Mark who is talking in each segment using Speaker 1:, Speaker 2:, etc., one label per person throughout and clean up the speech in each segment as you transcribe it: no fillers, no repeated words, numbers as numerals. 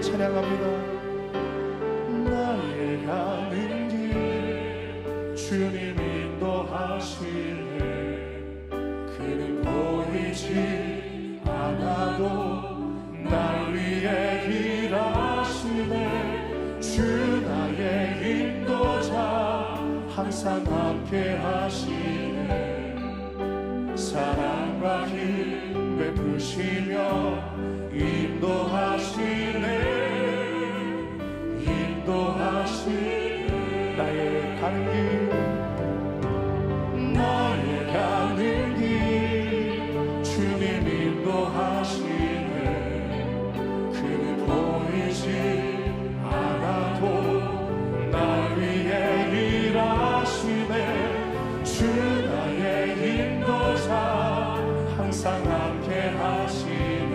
Speaker 1: 찬양합니다. 나의 가는 길 주님 인도하시네. 그는 보이지 않아도 날 위해 일하시네. 주 나의 인도자 항상 함께 하시네. 사랑과 힘 베푸시며 인도하시네. 인도하시네. 나의 가는 길 나의 가는 길 주님 인도하시네. 그는 보이지 않아도 날 위해 일하시네. 주 나의 인도자 항상 함께 하시네.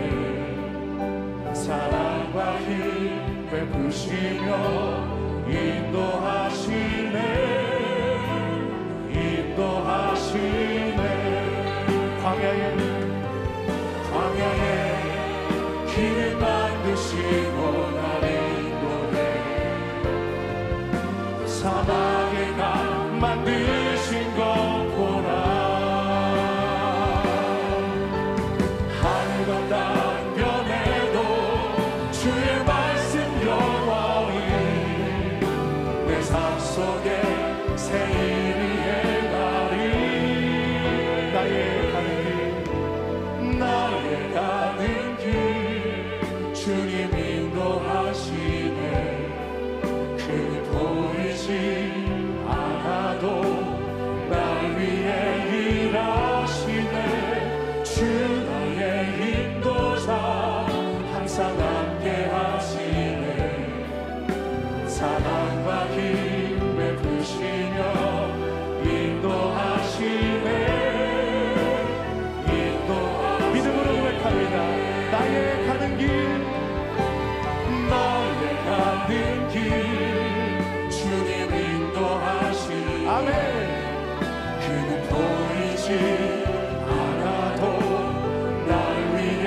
Speaker 1: 사랑과 힘 베푸시며 인도하시네. 인도하시네. 광야에 길을 만드시고 날 인도해. 사막에 강 만드신 것 보라. 하늘과 땅 변해도 주의 말씀 영원히 내 삶 속에 새 일이 행하리. 나의 가는 길 주님 인도하시네. 그는 보이지 않아도 날 위해 일하시네. 주 나의 인도자 항상 함께 하시네. 사랑과 힘 베푸시며 인도하시네. 믿음으로 고백합니다. 나의 가는 길 주님 인도하시네. 아멘. 그는 보이지 않아도 날 위해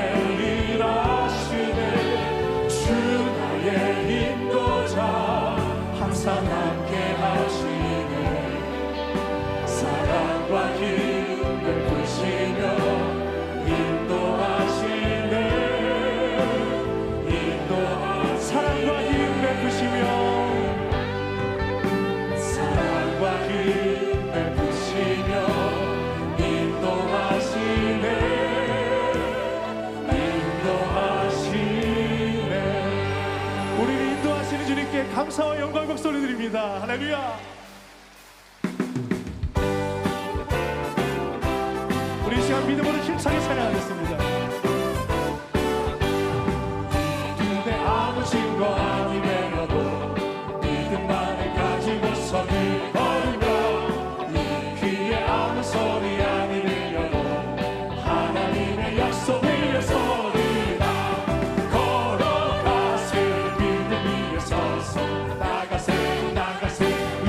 Speaker 1: 일하시네. 주 나의 인도자 항상 함께 하시네. 사랑과 힘 베푸시며 인도하시네. 사랑과 힘 베푸시며 인도하시네. 우리를 인도하시는 주님께 감사와 영광 박수를 드립니다. 할렐루야. 우리 이 시간 믿음으로 힘차게 찬양하겠습니다. 믿음에 아무 증거 아니 되어도 믿음만을 가지고서 늘 걸으며 이 귀에 아무 소리 아니 들려도 하나님의 약속 위에 서리라. 걸어가세 믿음 위에 서서 나가세 이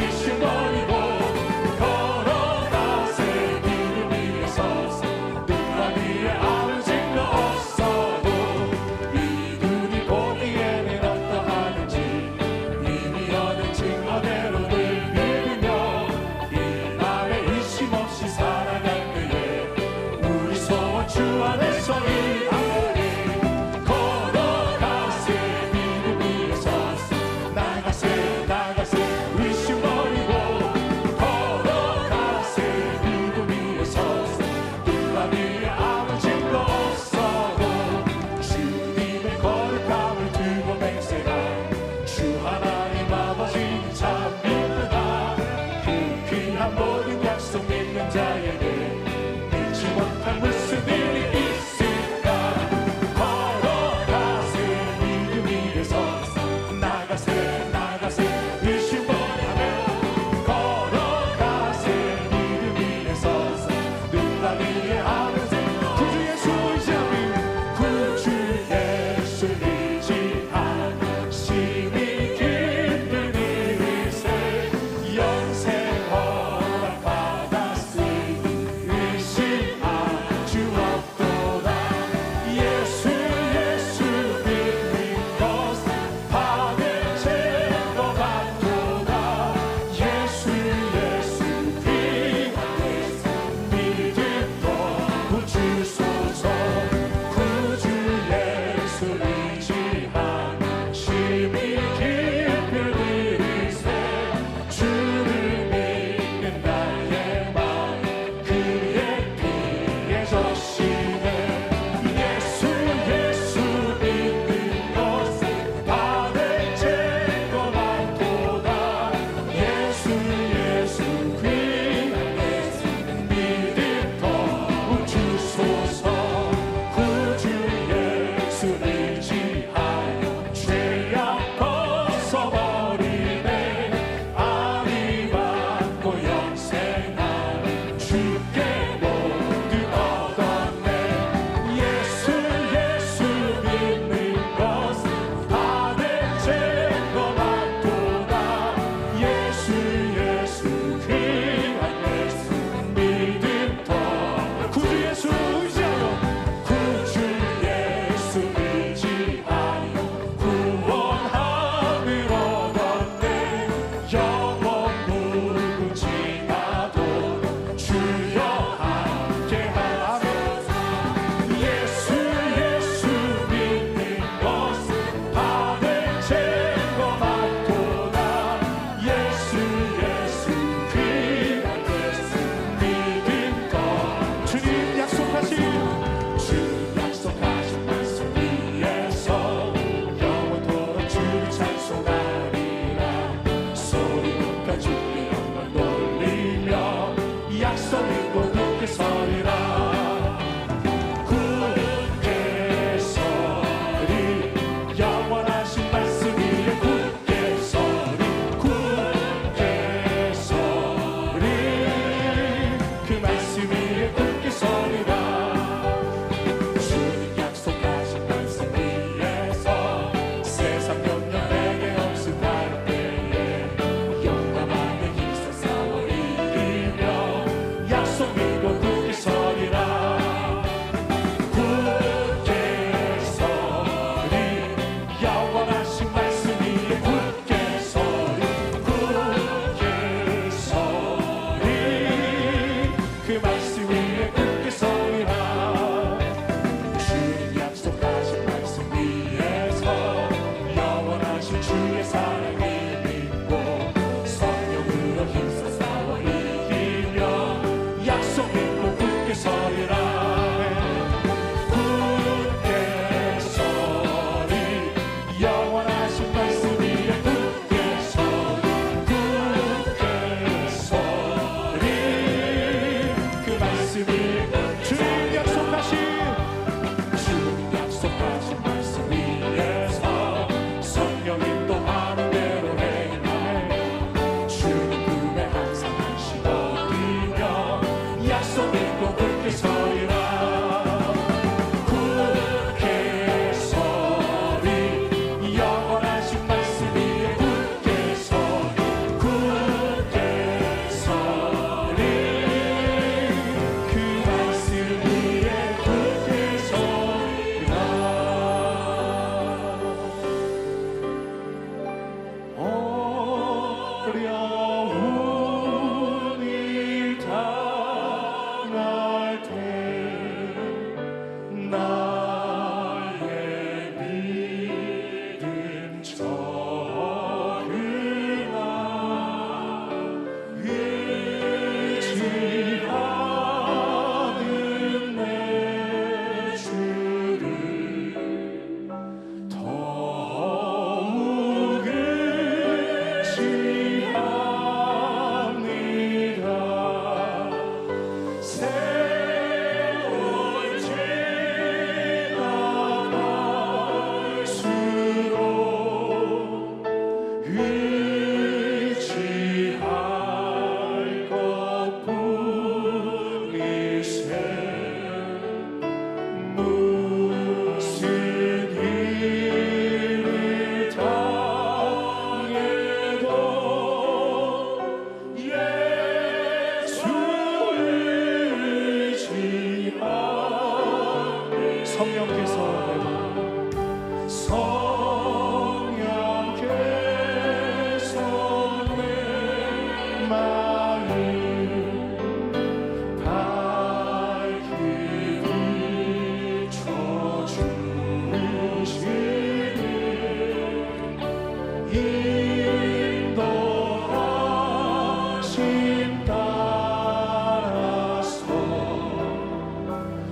Speaker 1: 인도하심 따라서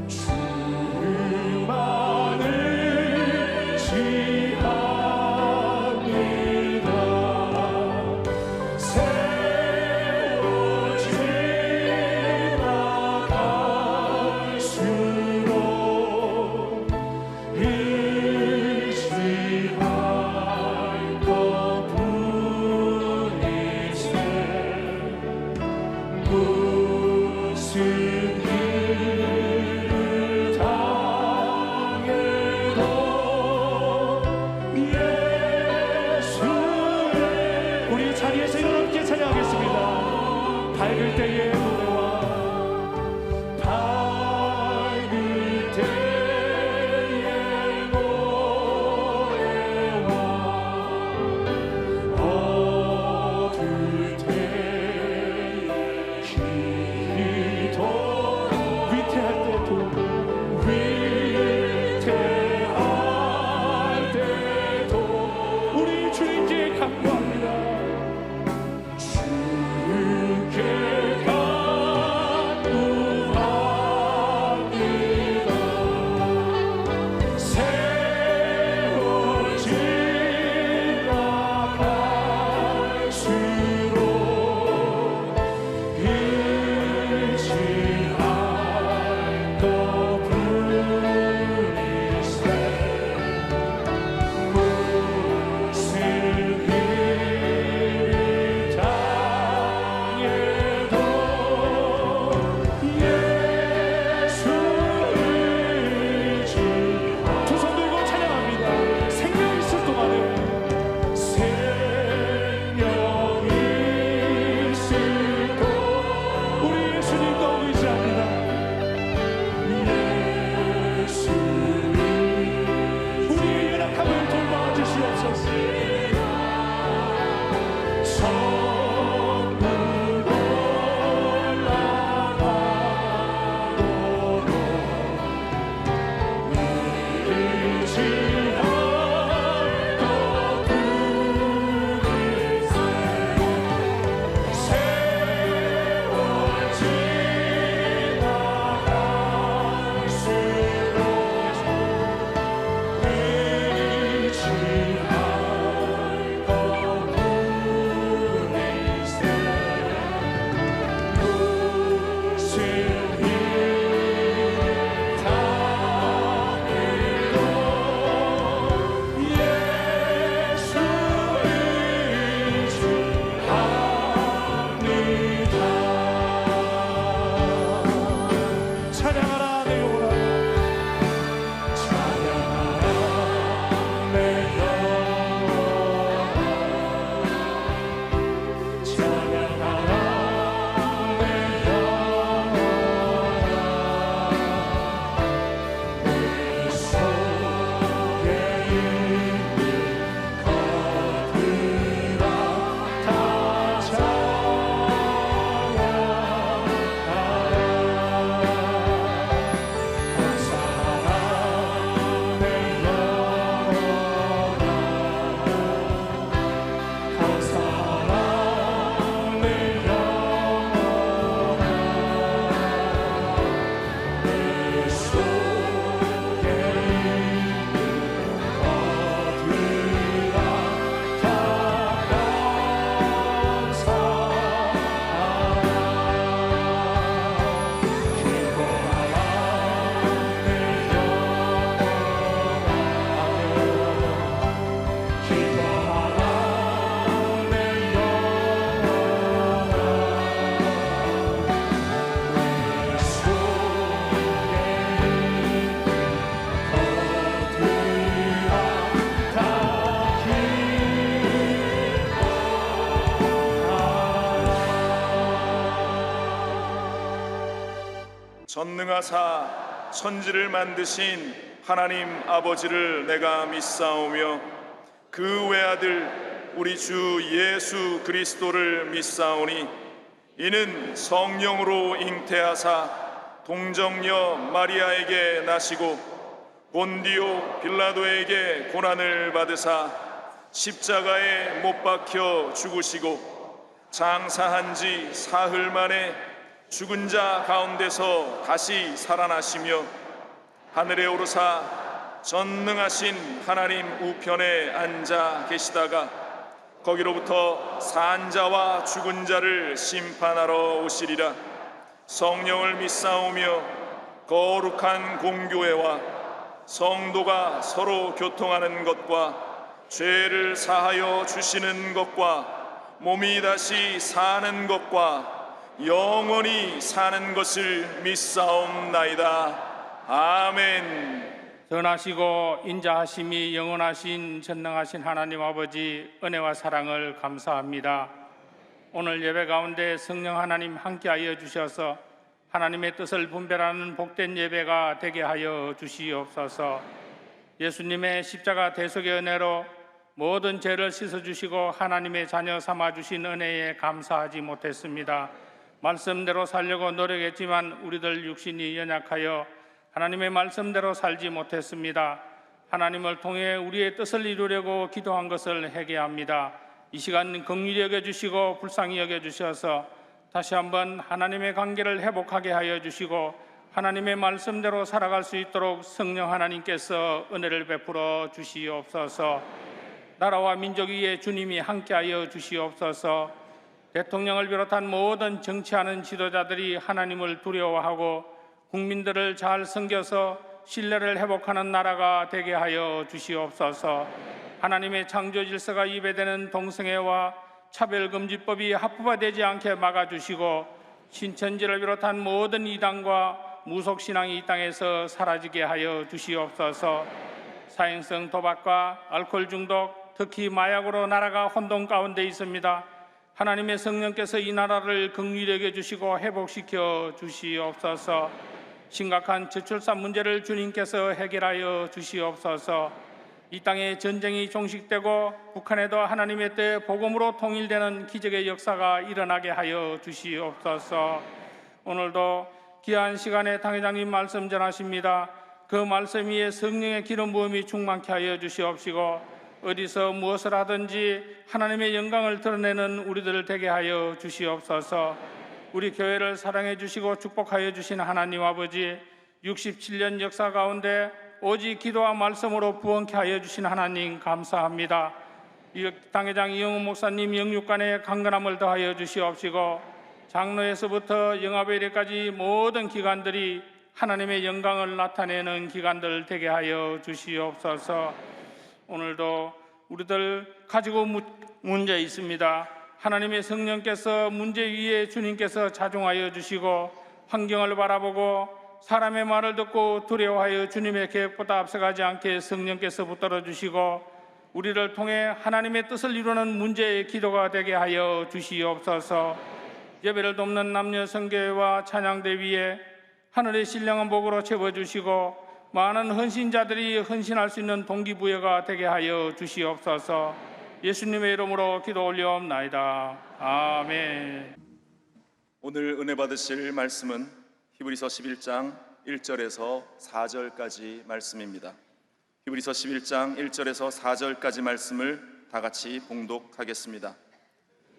Speaker 1: 주만을 지합니다. 세워지나 갈수록 의지할 것뿐이세. 무슨 일을 당해도 예수의 우리 자리에서 일어남께 찬양하겠습니다. 밝을 때의 노래와 밝을 때의 노래와 어두울 때의 기도 위태할 때도 우리 주님께 간구합니다. 주께 간구합니다. 세워지나 갈수록 의지할 것뿐이세. 무슨 일을 당해도 예수 의지. 두 손 들고 찬양합니다. 생명 있을 동안에 생명 있을 동 우리 예수님도 의지합니다. 예수 우리의 연약함을 돌봐 주시옵소서. 천국 올라가도록 의지할 것뿐이세. 세워지나 갈수록 의지할 것뿐이세. 무슨 일 당해도 예수 의지합니다. 찬양하라 내 영혼아. 찬양하라 내 영혼아. 찬양하라 내 영혼아. 내 속에 있는 것들아 다 찬양하라. 감사하라 내 영혼아. 감사하라 내 영혼아. 내 속에 있는 것들아 다 감사하라. 기뻐하라 내 영혼아. 기뻐하라 내 영혼아. 내 속에 있는 것들아 다 기뻐하라.
Speaker 2: 전능하사 천지를 만드신 하나님 아버지를 내가 믿사오며 그 외아들 우리 주 예수 그리스도를 믿사오니 이는 성령으로 잉태하사 동정녀 마리아에게 나시고 본디오 빌라도에게 고난을 받으사 십자가에 못 박혀 죽으시고 장사한 지 사흘 만에 죽은 자 가운데서 다시 살아나시며 하늘에 오르사 전능하신 하나님 우편에 앉아 계시다가 거기로부터 산 자와 죽은 자를 심판하러 오시리라. 성령을 믿사오며 거룩한 공교회와 성도가 서로 교통하는 것과 죄를 사하여 주시는 것과 몸이 다시 사는 것과 영원히 사는 것을 믿사옵나이다. 아멘.
Speaker 3: 선하시고 인자하심이 영원하신 전능하신 하나님 아버지 은혜와 사랑을 감사합니다. 오늘 예배 가운데 성령 하나님 함께하여 주셔서 하나님의 뜻을 분별하는 복된 예배가 되게 하여 주시옵소서. 예수님의 십자가 대속의 은혜로 모든 죄를 씻어주시고 하나님의 자녀 삼아주신 은혜에 감사하지 못했습니다. 말씀대로 살려고 노력했지만 우리들 육신이 연약하여 하나님의 말씀대로 살지 못했습니다. 하나님을 통해 우리의 뜻을 이루려고 기도한 것을 회개합니다. 이 시간 긍휼히 여겨주시고 불쌍히 여겨주셔서 다시 한번 하나님의 관계를 회복하게 하여 주시고 하나님의 말씀대로 살아갈 수 있도록 성령 하나님께서 은혜를 베풀어 주시옵소서. 나라와 민족 위에 주님이 함께하여 주시옵소서. 대통령을 비롯한 모든 정치하는 지도자들이 하나님을 두려워하고 국민들을 잘 섬겨서 신뢰를 회복하는 나라가 되게 하여 주시옵소서. 하나님의 창조 질서가 위배되는 동성애와 차별금지법이 합법화되지 않게 막아주시고 신천지를 비롯한 모든 이단과 무속신앙이 이 땅에서 사라지게 하여 주시옵소서. 사행성 도박과 알코올 중독, 특히 마약으로 나라가 혼돈 가운데 있습니다. 하나님의 성령께서 이 나라를 긍휼히 여겨주시고 회복시켜 주시옵소서. 심각한 저출산 문제를 주님께서 해결하여 주시옵소서. 이 땅에 전쟁이 종식되고 북한에도 하나님의 때 복음으로 통일되는 기적의 역사가 일어나게 하여 주시옵소서. 오늘도 귀한 시간에 당회장님 말씀 전하십니다. 그 말씀 위에 성령의 기름 부음이 충만케 하여 주시옵시고 어디서 무엇을 하든지 하나님의 영광을 드러내는 우리들을 되게 하여 주시옵소서. 우리 교회를 사랑해 주시고 축복하여 주신 하나님 아버지, 67년 역사 가운데 오직 기도와 말씀으로 부원케 하여 주신 하나님 감사합니다. 당회장 이영훈 목사님 영육간에 강건함을 더하여 주시옵시고 장로에서부터 영화배례까지 모든 기관들이 하나님의 영광을 나타내는 기관들 되게 하여 주시옵소서. 오늘도 우리들 가지고 문제 있습니다. 하나님의 성령께서 문제 위에 주님께서 자중하여 주시고 환경을 바라보고 사람의 말을 듣고 두려워하여 주님의 계획보다 앞서가지 않게 성령께서 붙들어 주시고 우리를 통해 하나님의 뜻을 이루는 문제의 기도가 되게 하여 주시옵소서. 예배를 돕는 남녀 성교회와 찬양대 위에 하늘의 신령한 복으로 채워주시고 많은 헌신자들이 헌신할 수 있는 동기부여가 되게 하여 주시옵소서. 예수님의 이름으로 기도 올려옵나이다. 아멘.
Speaker 2: 오늘 은혜 받으실 말씀은 히브리서 11장 1절에서 4절까지 말씀입니다. 히브리서 11장 1절에서 4절까지 말씀을 다 같이 봉독하겠습니다.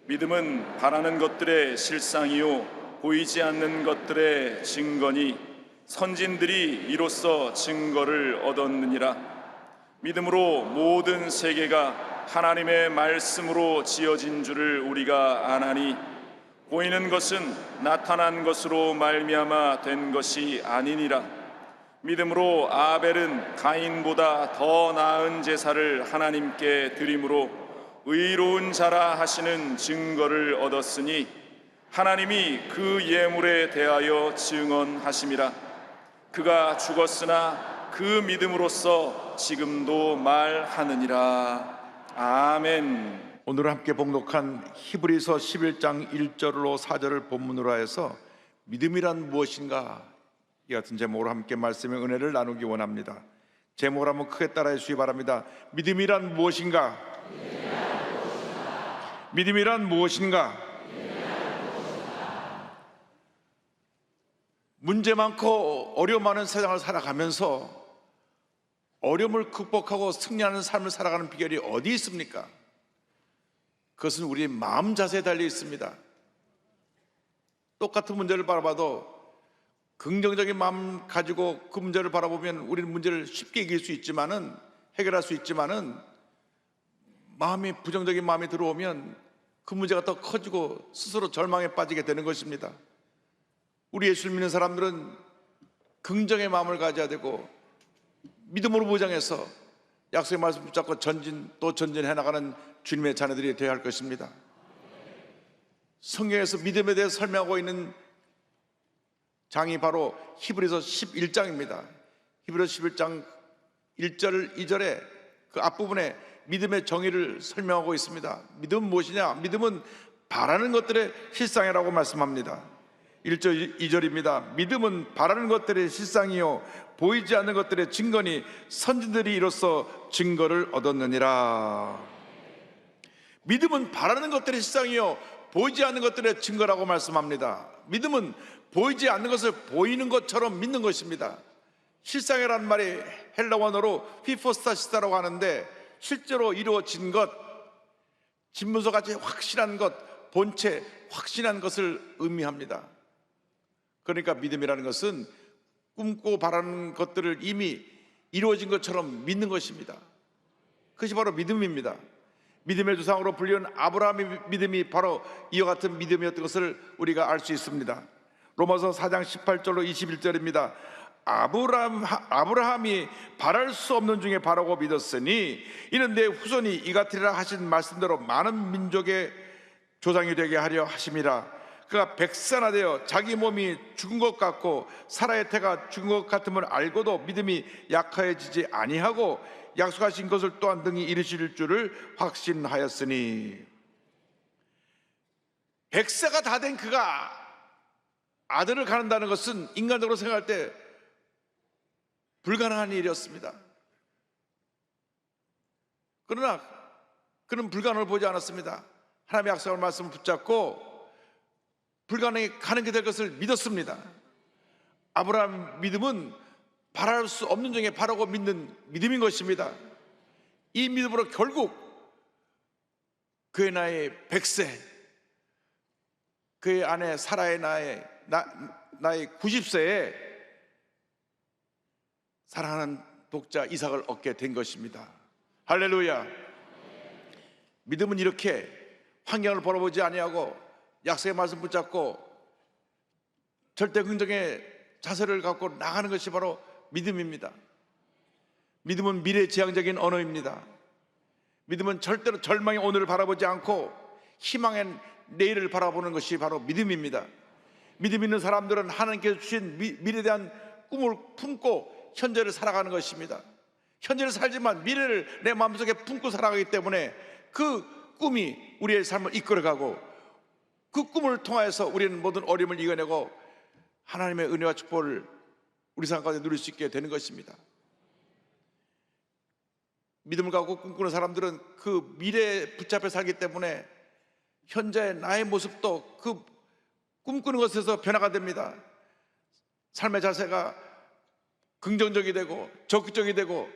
Speaker 2: 믿음은 바라는 것들의 실상이요 보이지 않는 것들의 증거니 선진들이 이로써 증거를 얻었느니라. 믿음으로 모든 세계가 하나님의 말씀으로 지어진 줄을 우리가 아나니 보이는 것은 나타난 것으로 말미암아 된 것이 아니니라. 믿음으로 아벨은 가인보다 더 나은 제사를 하나님께 드림으로 의로운 자라 하시는 증거를 얻었으니 하나님이 그 예물에 대하여 증언하심이라. 그가 죽었으나 그 믿음으로써 지금도 말하느니라. 아멘.
Speaker 4: 오늘 함께 봉독한 히브리서 11장 1절로 4절을 본문으로 하여서 믿음이란 무엇인가 이 같은 제목으로 함께 말씀의 은혜를 나누기 원합니다. 제목을 한번 크게 따라해 주시기 바랍니다. 믿음이란 무엇인가? 믿음이란 무엇인가? 문제 많고 어려움 많은 세상을 살아가면서 어려움을 극복하고 승리하는 삶을 살아가는 비결이 어디 있습니까? 그것은 우리의 마음 자세에 달려 있습니다. 똑같은 문제를 바라봐도 긍정적인 마음 가지고 그 문제를 바라보면 우리는 문제를 쉽게 이길 수 있지만은, 해결할 수 있지만은, 마음이 부정적인 마음이 들어오면 그 문제가 더 커지고 스스로 절망에 빠지게 되는 것입니다. 우리 예수를 믿는 사람들은 긍정의 마음을 가져야 되고 믿음으로 무장해서 약속의 말씀 붙잡고 전진 또 전진해 나가는 주님의 자녀들이 되어야 할 것입니다. 성경에서 믿음에 대해 설명하고 있는 장이 바로 히브리서 11장입니다. 히브리서 11장 1절 2절에 그 앞부분에 믿음의 정의를 설명하고 있습니다. 믿음은 무엇이냐? 믿음은 바라는 것들의 실상이라고 말씀합니다. 1절 2절입니다. 믿음은 바라는 것들의 실상이요 보이지 않는 것들의 증거니 선진들이 이로써 증거를 얻었느니라. 믿음은 바라는 것들의 실상이요 보이지 않는 것들의 증거라고 말씀합니다. 믿음은 보이지 않는 것을 보이는 것처럼 믿는 것입니다. 실상이라는 말이 헬라 원어로 히포스타시스라고 하는데 실제로 이루어진 것, 진문서같이 확실한 것, 본체 확신한 것을 의미합니다. 그러니까 믿음이라는 것은 꿈꾸고 바라는 것들을 이미 이루어진 것처럼 믿는 것입니다. 그것이 바로 믿음입니다. 믿음의 조상으로 불리는 아브라함의 믿음이 바로 이와 같은 믿음이었던 것을 우리가 알 수 있습니다. 로마서 4장 18절로 21절입니다. 아브라함이 바랄 수 없는 중에 바라고 믿었으니 이는 내 후손이 이같으리라 하신 말씀대로 많은 민족의 조상이 되게 하려 하심이라. 그가 백사나 되어 자기 몸이 죽은 것 같고 사라의 태가 죽은 것 같음을 알고도 믿음이 약하여지지 아니하고 약속하신 것을 또한 등이 이루실 줄을 확신하였으니. 백사가 다 된 그가 아들을 갖는다는 것은 인간적으로 생각할 때 불가능한 일이었습니다. 그러나 그는 불가능을 보지 않았습니다. 하나님의 약속의 말씀을 붙잡고 불가능이 가능하게 될 것을 믿었습니다. 아브라함 믿음은 바랄 수 없는 중에 바라고 믿는 믿음인 것입니다. 이 믿음으로 결국 그의 나이 100세, 그의 아내 사라의 나이 90세에 사랑하는 독자 이삭을 얻게 된 것입니다. 할렐루야. 믿음은 이렇게 환경을 바라보지 아니하고 약속의 말씀 붙잡고 절대 긍정의 자세를 갖고 나가는 것이 바로 믿음입니다. 믿음은 미래지향적인 언어입니다. 믿음은 절대로 절망의 오늘을 바라보지 않고 희망의 내일을 바라보는 것이 바로 믿음입니다. 믿음 있는 사람들은 하나님께서 주신 미래에 대한 꿈을 품고 현재를 살아가는 것입니다. 현재를 살지만 미래를 내 마음속에 품고 살아가기 때문에 그 꿈이 우리의 삶을 이끌어가고 그 꿈을 통하여서 우리는 모든 어려움을 이겨내고 하나님의 은혜와 축복을 우리 삶 가운데 누릴 수 있게 되는 것입니다. 믿음을 갖고 꿈꾸는 사람들은 그 미래에 붙잡혀 살기 때문에 현재의 나의 모습도 그 꿈꾸는 것에서 변화가 됩니다. 삶의 자세가 긍정적이 되고 적극적이 되고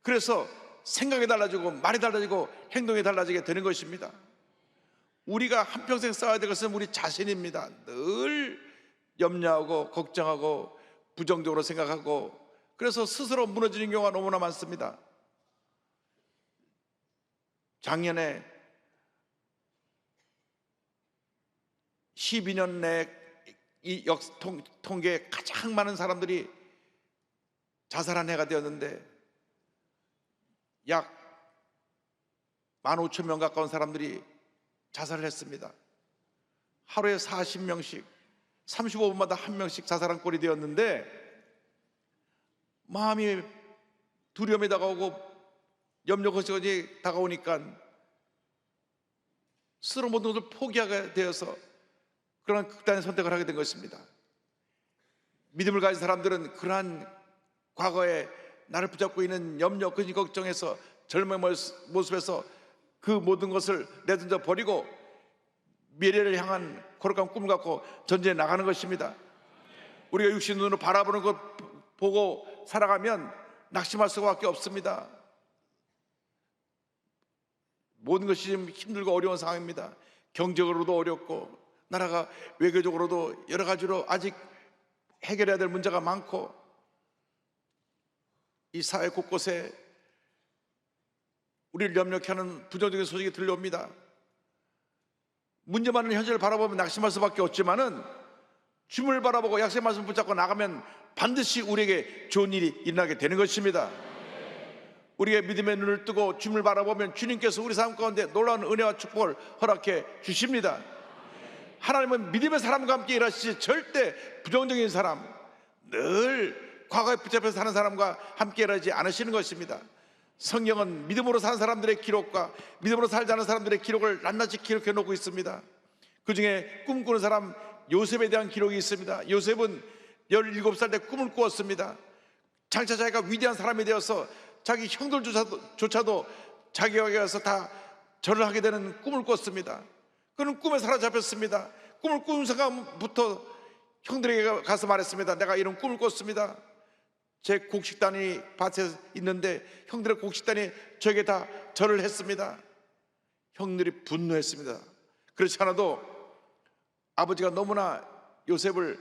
Speaker 4: 그래서 생각이 달라지고 말이 달라지고 행동이 달라지게 되는 것입니다. 우리가 한평생 쌓아야 될 것은 우리 자신입니다. 늘 염려하고 걱정하고 부정적으로 생각하고 그래서 스스로 무너지는 경우가 너무나 많습니다. 작년에 12년 내 이 통계에 가장 많은 사람들이 자살한 해가 되었는데 약 15,000명 가까운 사람들이 자살을 했습니다. 하루에 40명씩 35분마다 한 명씩 자살한 꼴이 되었는데 마음이 두려움이 다가오고 염려 걱정이 다가오니까 스스로 모든 것을 포기하게 되어서 그런 극단의 선택을 하게 된 것입니다. 믿음을 가진 사람들은 그러한 과거에 나를 붙잡고 있는 염려, 근심, 걱정에서 절망의 모습에서 그 모든 것을 내던져 버리고 미래를 향한 거룩한 꿈을 갖고 전진해 나가는 것입니다. 우리가 육신 눈으로 바라보는 것 보고 살아가면 낙심할 수밖에 없습니다. 모든 것이 지금 힘들고 어려운 상황입니다. 경제적으로도 어렵고 나라가 외교적으로도 여러 가지로 아직 해결해야 될 문제가 많고 이 사회 곳곳에 우리를 염려케 하는 부정적인 소식이 들려옵니다. 문제 많은 현실을 바라보면 낙심할 수밖에 없지만은 주님을 바라보고 약속의 말씀 붙잡고 나가면 반드시 우리에게 좋은 일이 일어나게 되는 것입니다. 우리의 믿음의 눈을 뜨고 주님을 바라보면 주님께서 우리 삶 가운데 놀라운 은혜와 축복을 허락해 주십니다. 하나님은 믿음의 사람과 함께 일하시지 절대 부정적인 사람, 늘 과거에 붙잡혀 사는 사람과 함께 일하지 않으시는 것입니다. 성경은 믿음으로 사는 사람들의 기록과 믿음으로 살지 않은 사람들의 기록을 낱낱이 기록해 놓고 있습니다. 그 중에 꿈꾸는 사람 요셉에 대한 기록이 있습니다. 요셉은 17살 때 꿈을 꾸었습니다. 장차 자기가 위대한 사람이 되어서 자기 형들조차도 자기에게 와서 다 절을 하게 되는 꿈을 꿨습니다. 그는 꿈에 사로잡혔습니다. 꿈을 꾸는 순간부터 형들에게 가서 말했습니다. 내가 이런 꿈을 꿨습니다. 제 곡식단이 밭에 있는데 형들의 곡식단이 저에게 다 절을 했습니다. 형들이 분노했습니다. 그렇지 않아도 아버지가 너무나 요셉을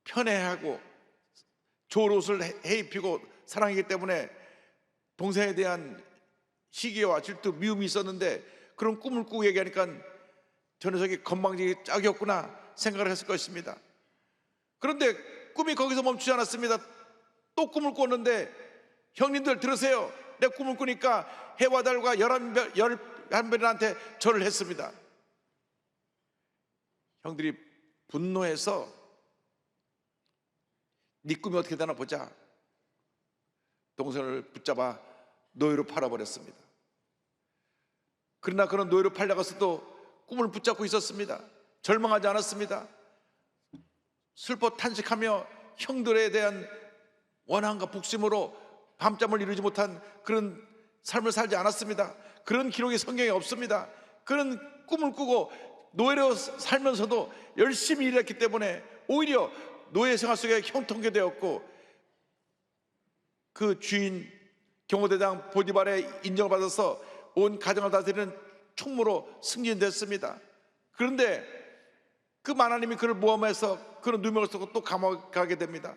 Speaker 4: 편애하고 좋은 옷을 해입히고 사랑하기 때문에 동생에 대한 시기와 질투, 미움이 있었는데 그런 꿈을 꾸고 얘기하니까 저 녀석이 건방지게 짝이었구나 생각을 했을 것입니다. 그런데 꿈이 거기서 멈추지 않았습니다. 또 꿈을 꿨는데 형님들 들으세요. 내 꿈을 꾸니까 해와 달과 11별한테 절을 했습니다. 형들이 분노해서 네 꿈이 어떻게 되나 보자. 동생을 붙잡아 노예로 팔아버렸습니다. 그러나 그런 노예로 팔려가서도 꿈을 붙잡고 있었습니다. 절망하지 않았습니다. 슬퍼 탄식하며 형들에 대한 원한과 복심으로 밤잠을 이루지 못한 그런 삶을 살지 않았습니다. 그런 기록이 성경에 없습니다. 그런 꿈을 꾸고 노예로 살면서도 열심히 일했기 때문에 오히려 노예 생활 속에 형통하게 되었고 그 주인 경호대장 보디발의 인정을 받아서 온 가정을 다스리는 총무로 승진됐습니다. 그런데 그 하나님이 그를 모함해서 그런 누명을 쓰고 또 감옥에 가게 됩니다.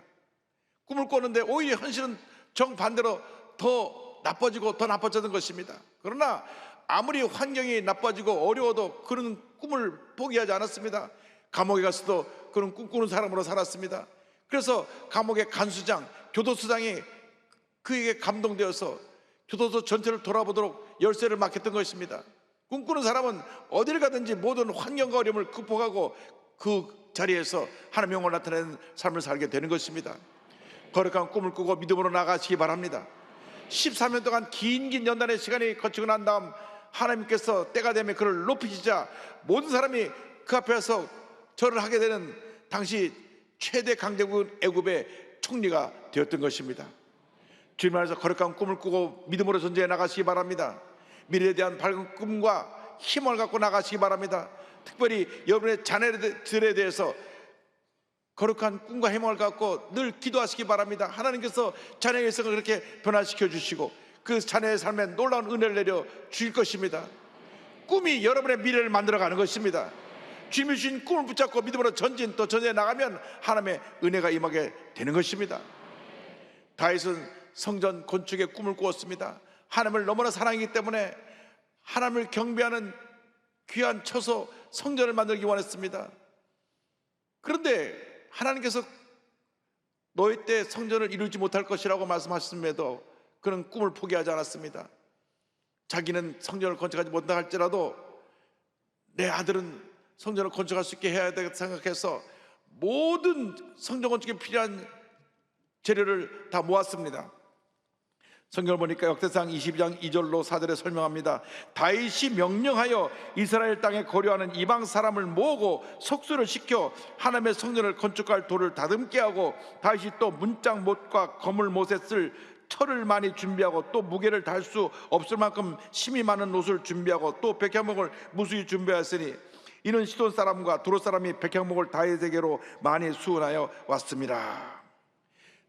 Speaker 4: 꿈을 꿨는데 오히려 현실은 정반대로 더 나빠지고 더 나빠졌던 것입니다. 그러나 아무리 환경이 나빠지고 어려워도 그런 꿈을 포기하지 않았습니다. 감옥에 가서도 그런 꿈꾸는 사람으로 살았습니다. 그래서 감옥의 간수장, 교도소장이 그에게 감동되어서 교도소 전체를 돌아보도록 열쇠를 맡겼던 것입니다. 꿈꾸는 사람은 어디를 가든지 모든 환경과 어려움을 극복하고 그 자리에서 하나님의 영광을 나타내는 삶을 살게 되는 것입니다. 거룩한 꿈을 꾸고 믿음으로 나가시기 바랍니다. 14년 동안 긴 연단의 시간이 거치고 난 다음 하나님께서 때가 되면 그를 높이시자 모든 사람이 그 앞에서 절을 하게 되는 당시 최대 강대국 애굽의 총리가 되었던 것입니다. 주님 안에서 거룩한 꿈을 꾸고 믿음으로 전쟁에 나가시기 바랍니다. 미래에 대한 밝은 꿈과 희망을 갖고 나가시기 바랍니다. 특별히 여러분의 자녀들에 대해서 거룩한 꿈과 희망을 갖고 늘 기도하시기 바랍니다. 하나님께서 자녀의 일생을 그렇게 변화시켜 주시고 그 자녀의 삶에 놀라운 은혜를 내려 주실 것입니다. 꿈이 여러분의 미래를 만들어가는 것입니다. 주님이 주신 꿈을 붙잡고 믿음으로 전진 또 전쟁에 나가면 하나님의 은혜가 임하게 되는 것입니다. 다윗은 성전 건축의 꿈을 꾸었습니다. 하나님을 너무나 사랑하기 때문에 하나님을 경배하는 귀한 처소 성전을 만들기 원했습니다. 그런데 하나님께서 너희 때 성전을 이루지 못할 것이라고 말씀하셨음에도 그는 꿈을 포기하지 않았습니다. 자기는 성전을 건축하지 못할지라도 내 아들은 성전을 건축할 수 있게 해야 되겠다 생각해서 모든 성전 건축에 필요한 재료를 다 모았습니다. 성경을 보니까 역대상 22장 2절로 4절에 설명합니다. 다윗이 명령하여 이스라엘 땅에 거류하는 이방 사람을 모으고 속수를 시켜 하나님의 성전을 건축할 돌을 다듬게 하고 다윗이 또 문짝 못과 거물 못에 쓸 철을 많이 준비하고 또 무게를 달 수 없을 만큼 심이 많은 옷을 준비하고 또 백향목을 무수히 준비하였으니 이는 시돈 사람과 두로 사람이 백향목을 다윗에게로 많이 수원하여 왔습니다.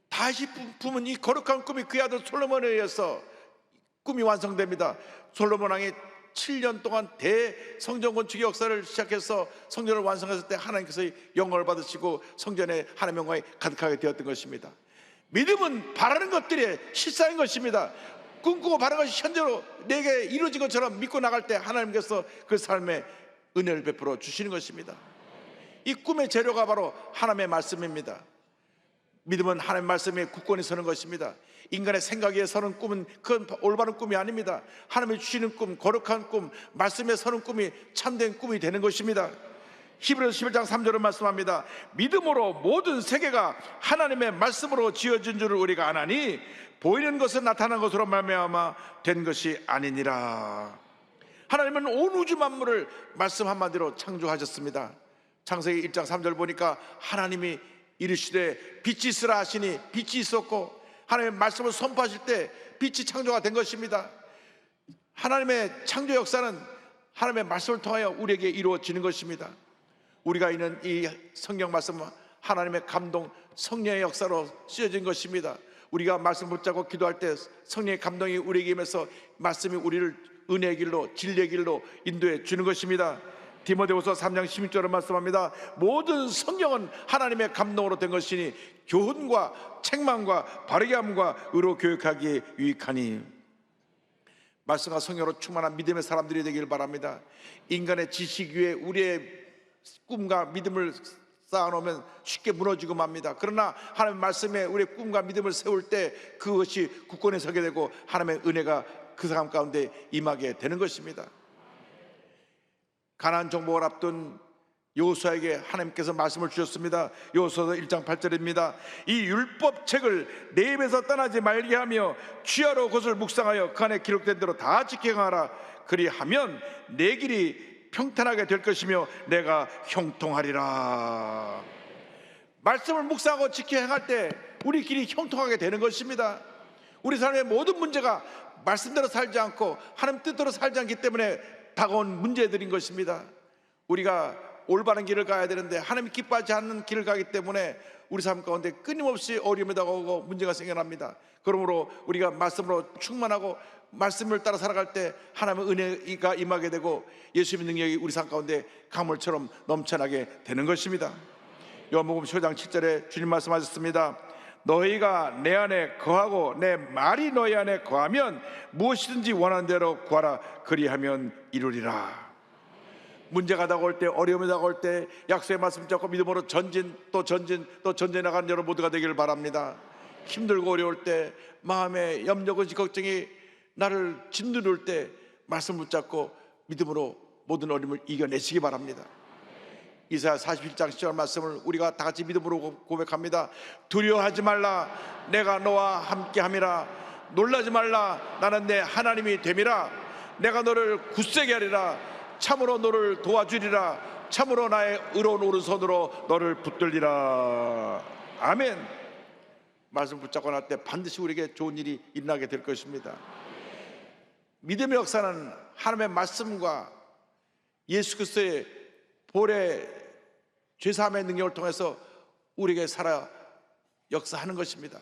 Speaker 4: 다시 품은 이 거룩한 꿈이 그의 아들 솔로몬에 의해서 꿈이 완성됩니다. 솔로몬 왕이 7년 동안 대성전 건축의 역사를 시작해서 성전을 완성했을 때 하나님께서 영광을 받으시고 성전에 하나님의 영광이 가득하게 되었던 것입니다. 믿음은 바라는 것들이 실상인 것입니다. 꿈꾸고 바라는 것이 현재로 내게 이루어진 것처럼 믿고 나갈 때 하나님께서 그 삶에 은혜를 베풀어 주시는 것입니다. 이 꿈의 재료가 바로 하나님의 말씀입니다. 믿음은 하나님의 말씀에 굳건히 서는 것입니다. 인간의 생각에 서는 꿈은 그건 올바른 꿈이 아닙니다. 하나님이 주시는 꿈, 거룩한 꿈, 말씀에 서는 꿈이 참된 꿈이 되는 것입니다. 히브리서 11장 3절은 말씀합니다. 믿음으로 모든 세계가 하나님의 말씀으로 지어진 줄을 우리가 아나니 보이는 것은 나타난 것으로 말미암아 된 것이 아니니라. 하나님은 온 우주 만물을 말씀 한마디로 창조하셨습니다. 창세기 1장 3절 보니까 하나님이 이르시되 빛이 있으라 하시니 빛이 있었고, 하나님의 말씀을 선포하실 때 빛이 창조가 된 것입니다. 하나님의 창조 역사는 하나님의 말씀을 통하여 우리에게 이루어지는 것입니다. 우리가 있는 이 성경 말씀은 하나님의 감동, 성령의 역사로 쓰여진 것입니다. 우리가 말씀 붙잡고 기도할 때 성령의 감동이 우리에게 임해서 말씀이 우리를 은혜의 길로, 진리의 길로 인도해 주는 것입니다. 디모데후서 3장 16절을 말씀합니다. 모든 성경은 하나님의 감동으로 된 것이니 교훈과 책망과 바르게 함과 의로 교육하기에 유익하니. 말씀과 성령으로 충만한 믿음의 사람들이 되길 바랍니다. 인간의 지식 위에 우리의 꿈과 믿음을 쌓아놓으면 쉽게 무너지고 맙니다. 그러나 하나님의 말씀에 우리의 꿈과 믿음을 세울 때 그것이 굳건히 서게 되고 하나님의 은혜가 그 사람 가운데 임하게 되는 것입니다. 가나안 정복을 앞둔 여호수아에게 하나님께서 말씀을 주셨습니다. 여호수아서 1장 8절입니다. 이 율법책을 내 입에서 떠나지 말게 하며 주야로 그것을 묵상하여 그 안에 기록된 대로 다 지켜가라. 그리하면 내 길이 평탄하게 될 것이며 내가 형통하리라. 말씀을 묵상하고 지켜 행할 때 우리 길이 형통하게 되는 것입니다. 우리 삶의 모든 문제가 말씀대로 살지 않고 하나님 뜻대로 살지 않기 때문에 다가온 문제들인 것입니다. 우리가 올바른 길을 가야 되는데 하나님이 기뻐하지 않는 길을 가기 때문에 우리 삶 가운데 끊임없이 어려움이 다가오고 문제가 생겨납니다. 그러므로 우리가 말씀으로 충만하고 말씀을 따라 살아갈 때 하나님의 은혜가 임하게 되고 예수님의 능력이 우리 삶 가운데 강물처럼 넘쳐나게 되는 것입니다. 요한복음 15장 7절에 주님 말씀하셨습니다. 너희가 내 안에 거하고 내 말이 너희 안에 거하면 무엇이든지 원하는 대로 구하라. 그리하면 이루리라. 문제가 다가올 때, 어려움이 다가올 때 약속의 말씀 잡고 믿음으로 전진 또 전진해 나가는 여러분 모두가 되기를 바랍니다. 힘들고 어려울 때, 마음에 염려, 걱정이 나를 짓누를 때 말씀 붙잡고 믿음으로 모든 어려움을 이겨내시기 바랍니다. 이사야 41장 10절 말씀을 우리가 다 같이 믿음으로 고백합니다. 두려워하지 말라. 내가 너와 함께함이라. 놀라지 말라. 나는 내 하나님이 됨이라. 내가 너를 굳세게 하리라. 참으로 너를 도와주리라. 참으로 나의 의로운 오른손으로 너를 붙들리라. 아멘. 말씀 붙잡고 날 때 반드시 우리에게 좋은 일이 일어나게 될 것입니다. 믿음의 역사는 하나님의 말씀과 예수 그리스도의 보혈의 죄사함의 능력을 통해서 우리에게 살아 역사하는 것입니다.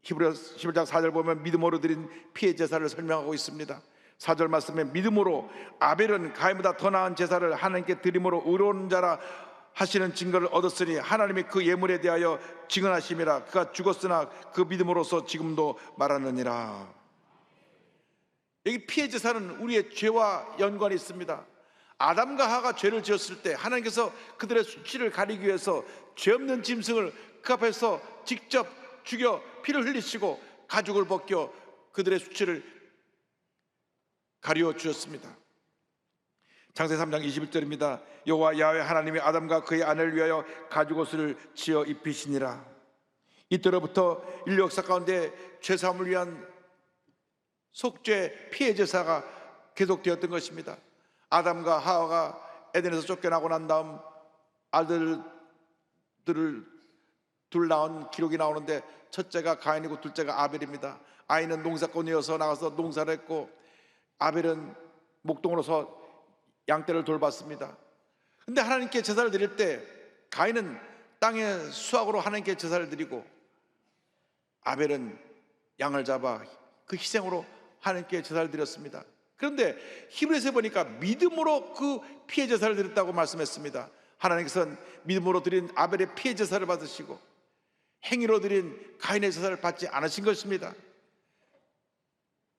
Speaker 4: 히브리서 11장 4절 보면 믿음으로 드린 피의 제사를 설명하고 있습니다. 4절 말씀에 믿음으로 아벨은 가인보다 더 나은 제사를 하나님께 드림으로 의로운 자라 하시는 증거를 얻었으니 하나님이 그 예물에 대하여 증언하심이라. 그가 죽었으나 그 믿음으로서 지금도 말하느니라. 여기 피의 제사는 우리의 죄와 연관이 있습니다. 아담과 하와가 죄를 지었을 때 하나님께서 그들의 수치를 가리기 위해서 죄 없는 짐승을 그 앞에서 직접 죽여 피를 흘리시고 가죽을 벗겨 그들의 수치를 가리워 주셨습니다. 창세기 3장 21절입니다. 여호와 야훼 하나님이 아담과 그의 아내를 위하여 가죽옷을 지어 입히시니라. 이때로부터 인류 역사 가운데 죄사함을 위한 속죄 피해 제사가 계속되었던 것입니다. 아담과 하와가 에덴에서 쫓겨나고 난 다음 아들들을 둘 낳은 기록이 나오는데 첫째가 가인이고 둘째가 아벨입니다. 아이는 농사꾼이어서 나가서 농사를 했고 아벨은 목동으로서 양떼를 돌봤습니다. 근데 하나님께 제사를 드릴 때 가인은 땅의 수확으로 하나님께 제사를 드리고 아벨은 양을 잡아 그 희생으로 하나님께 제사를 드렸습니다. 그런데 히브리서에 보니까 믿음으로 그 피해 제사를 드렸다고 말씀했습니다. 하나님께서는 믿음으로 드린 아벨의 피해 제사를 받으시고 행위로 드린 가인의 제사를 받지 않으신 것입니다.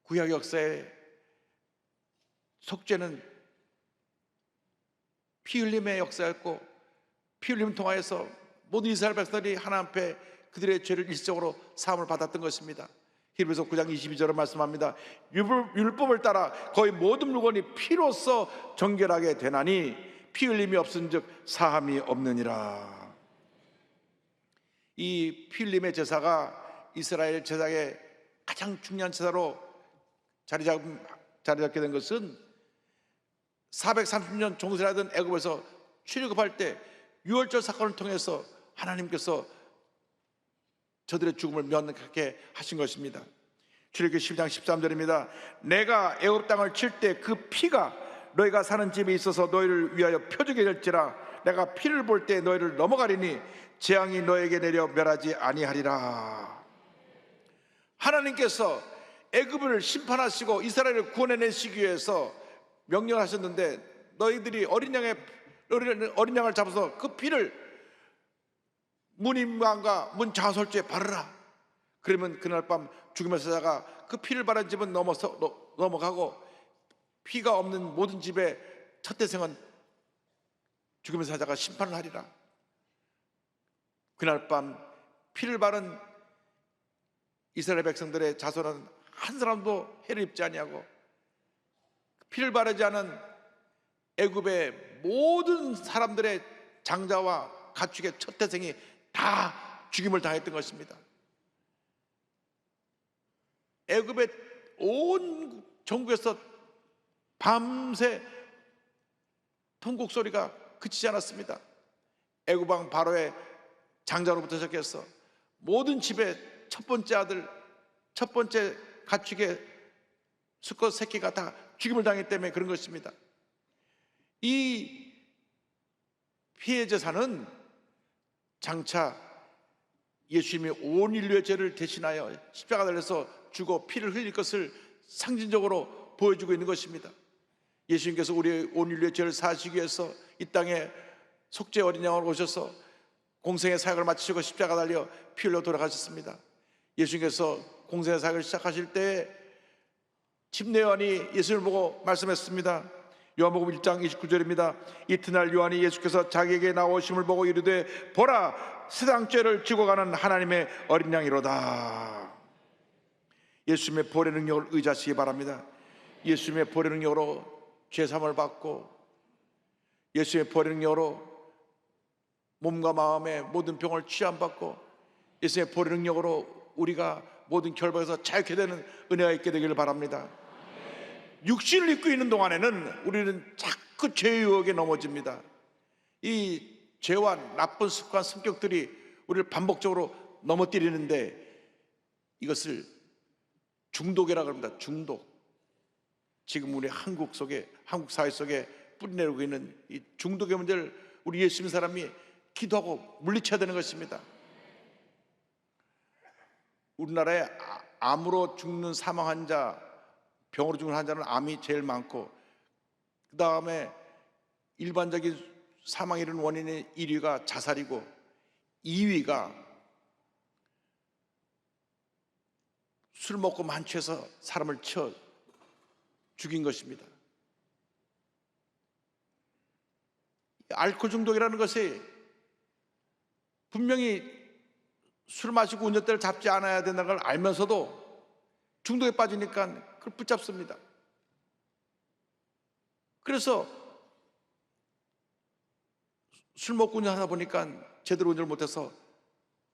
Speaker 4: 구약 역사의 속죄는 피 흘림의 역사였고, 피 흘림을 통하여서 모든 이스라엘 백성들이 하나님 앞에 그들의 죄를 일시적으로 사함을 받았던 것입니다. 히브리서 9장 22절을 말씀합니다. 율법을 따라 거의 모든 물건이 피로써 정결하게 되나니 피 흘림이 없은즉 사함이 없느니라. 이 피 흘림의 제사가 이스라엘 제사의 가장 중요한 제사로 자리 잡게 된 것은 430년 종살이하던 애굽에서 출애굽할 때 유월절 사건을 통해서 하나님께서 저들의 죽음을 면하게 하신 것입니다. 출애굽기 12장 13절입니다. 내가 애굽 땅을 칠 때 그 피가 너희가 사는 집에 있어서 너희를 위하여 표적이 될지라. 내가 피를 볼 때 너희를 넘어가리니 재앙이 너에게 내려 멸하지 아니하리라. 하나님께서 애굽을 심판하시고 이스라엘을 구원해내시기 위해서 명령하셨는데, 너희들이 어린 양을 잡아서 그 피를 문 임방과 문 좌설주에 바르라. 그러면 그날 밤 죽음의 사자가 그 피를 바른 집은 넘어가고 피가 없는 모든 집의 첫 태생은 죽음의 사자가 심판을 하리라. 그날 밤 피를 바른 이스라엘 백성들의 자손은 한 사람도 해를 입지 아니하고, 피를 바르지 않은 애굽의 모든 사람들의 장자와 가축의 첫 태생이 다 죽임을 당했던 것입니다. 애굽의 온 전국에서 밤새 통곡 소리가 그치지 않았습니다. 애굽 왕 바로의 장자로부터 시작해서 모든 집의 첫 번째 아들, 첫 번째 가축의 수컷 새끼가 다 죽임을 당했기 때문에 그런 것입니다. 이 피해 제사는 장차 예수님이 온 인류의 죄를 대신하여 십자가 달려서 죽어 피를 흘릴 것을 상징적으로 보여주고 있는 것입니다. 예수님께서 우리 온 인류의 죄를 사하시기 위해서 이 땅에 속죄 어린 양으로 오셔서 공생의 사역을 마치시고 십자가 달려 피 흘려 돌아가셨습니다. 예수님께서 공생의 사역을 시작하실 때 침례요한이 예수님을 보고 말씀했습니다. 요한복음 1장 29절입니다. 이튿날 요한이 예수께서 자기에게 나오심을 보고 이르되 보라, 세상 죄를 지고 가는 하나님의 어린 양이로다. 예수님의 보혈의 능력을 의지하시기 바랍니다. 예수님의 보혈의 능력으로 죄사함을 받고 예수님의 보혈의 능력으로 몸과 마음의 모든 병을 치유받고 예수님의 보혈의 능력으로 우리가 모든 결박에서 자유케 되는 은혜가 있게 되기를 바랍니다. 육신을 입고 있는 동안에는 우리는 자꾸 죄의 유혹에 넘어집니다. 이 죄와 나쁜 습관, 성격들이 우리를 반복적으로 넘어뜨리는데 이것을 중독이라고 합니다. 중독. 지금 우리 한국 사회 속에 뿌리내리고 있는 이 중독의 문제를 우리 예수 믿는 사람이 기도하고 물리쳐야 되는 것입니다. 우리나라에 암으로 죽는 사망 환자, 병으로 죽는 환자는 암이 제일 많고, 그 다음에 일반적인 사망에 이르는 원인의 1위가 자살이고 2위가 술 먹고 만취해서 사람을 쳐 죽인 것입니다. 알코올 중독이라는 것이 분명히 술 마시고 운전대를 잡지 않아야 된다는 걸 알면서도 중독에 빠지니까 그걸 붙잡습니다. 그래서 술 먹고 운전하다 보니까 제대로 운전을 못해서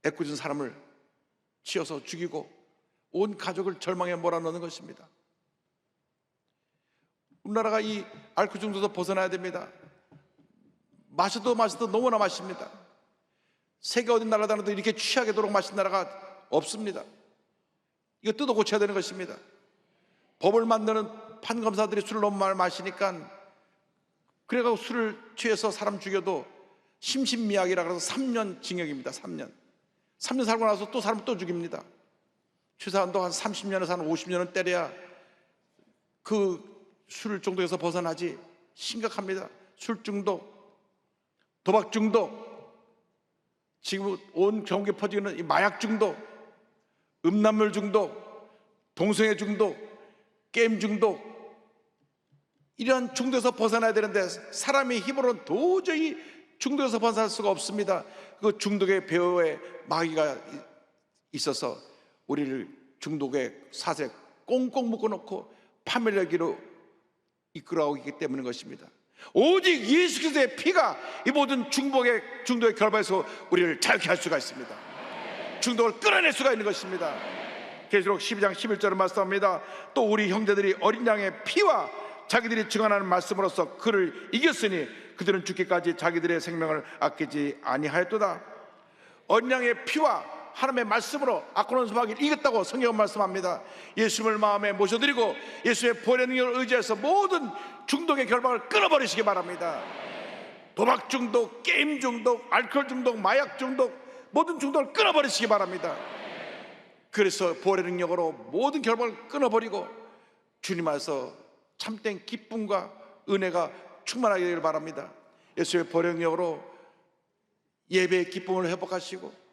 Speaker 4: 애꿎은 사람을 치어서 죽이고 온 가족을 절망에 몰아넣는 것입니다. 우리나라가 이 알코올 중독에서 벗어나야 됩니다. 마셔도 너무나 마십니다. 세계 어디 나라 다녀도 이렇게 취하게 도록 마신 나라가 없습니다. 이거 뜯어 고쳐야 되는 것입니다. 법을 만드는 판검사들이 술을 너무 많이 마시니까 그래가지고 술을 취해서 사람 죽여도 심신미약이라 그래서 3년 징역입니다. 3년 살고 나서 또 사람 또 죽입니다. 최소한도 한 30년에서 한 50년은 때려야 그 술 중독에서 벗어나지. 심각합니다. 술 중독, 도박 중독, 지금 온 전국에 퍼지는 이 마약 중독, 음란물 중독, 동성애 중독, 게임 중독, 이러한 중독에서 벗어나야 되는데 사람의 힘으로는 도저히 중독에서 벗어날 수가 없습니다. 그 중독의 배후에 마귀가 있어서 우리를 중독의 사슬에 꽁꽁 묶어놓고 파멸하기로 이끌어오기 때문인 것입니다. 오직 예수 그리스도의 피가 이 모든 중독의 결과에서 우리를 자유케 할 수가 있습니다. 중독을 끌어낼 수가 있는 것입니다. 계시록 12장 11절을 말씀합니다. 또 우리 형제들이 어린 양의 피와 자기들이 증언하는 말씀으로써 그를 이겼으니 그들은 죽기까지 자기들의 생명을 아끼지 아니하였도다. 어린 양의 피와 하나님의 말씀으로 악고는 소박이를 이겼다고 성경은 말씀합니다. 예수님을 마음에 모셔드리고 예수의 보혈의 능력을 의지해서 모든 중독의 결박을 끊어버리시기 바랍니다. 도박 중독, 게임 중독, 알코올 중독, 마약 중독, 모든 중독을 끊어버리시기 바랍니다. 그래서 보혈의 능력으로 모든 결박을 끊어버리고 주님 안에서 참된 기쁨과 은혜가 충만하게 되기를 바랍니다. 예수의 보혈의 능력으로 예배의 기쁨을 회복하시고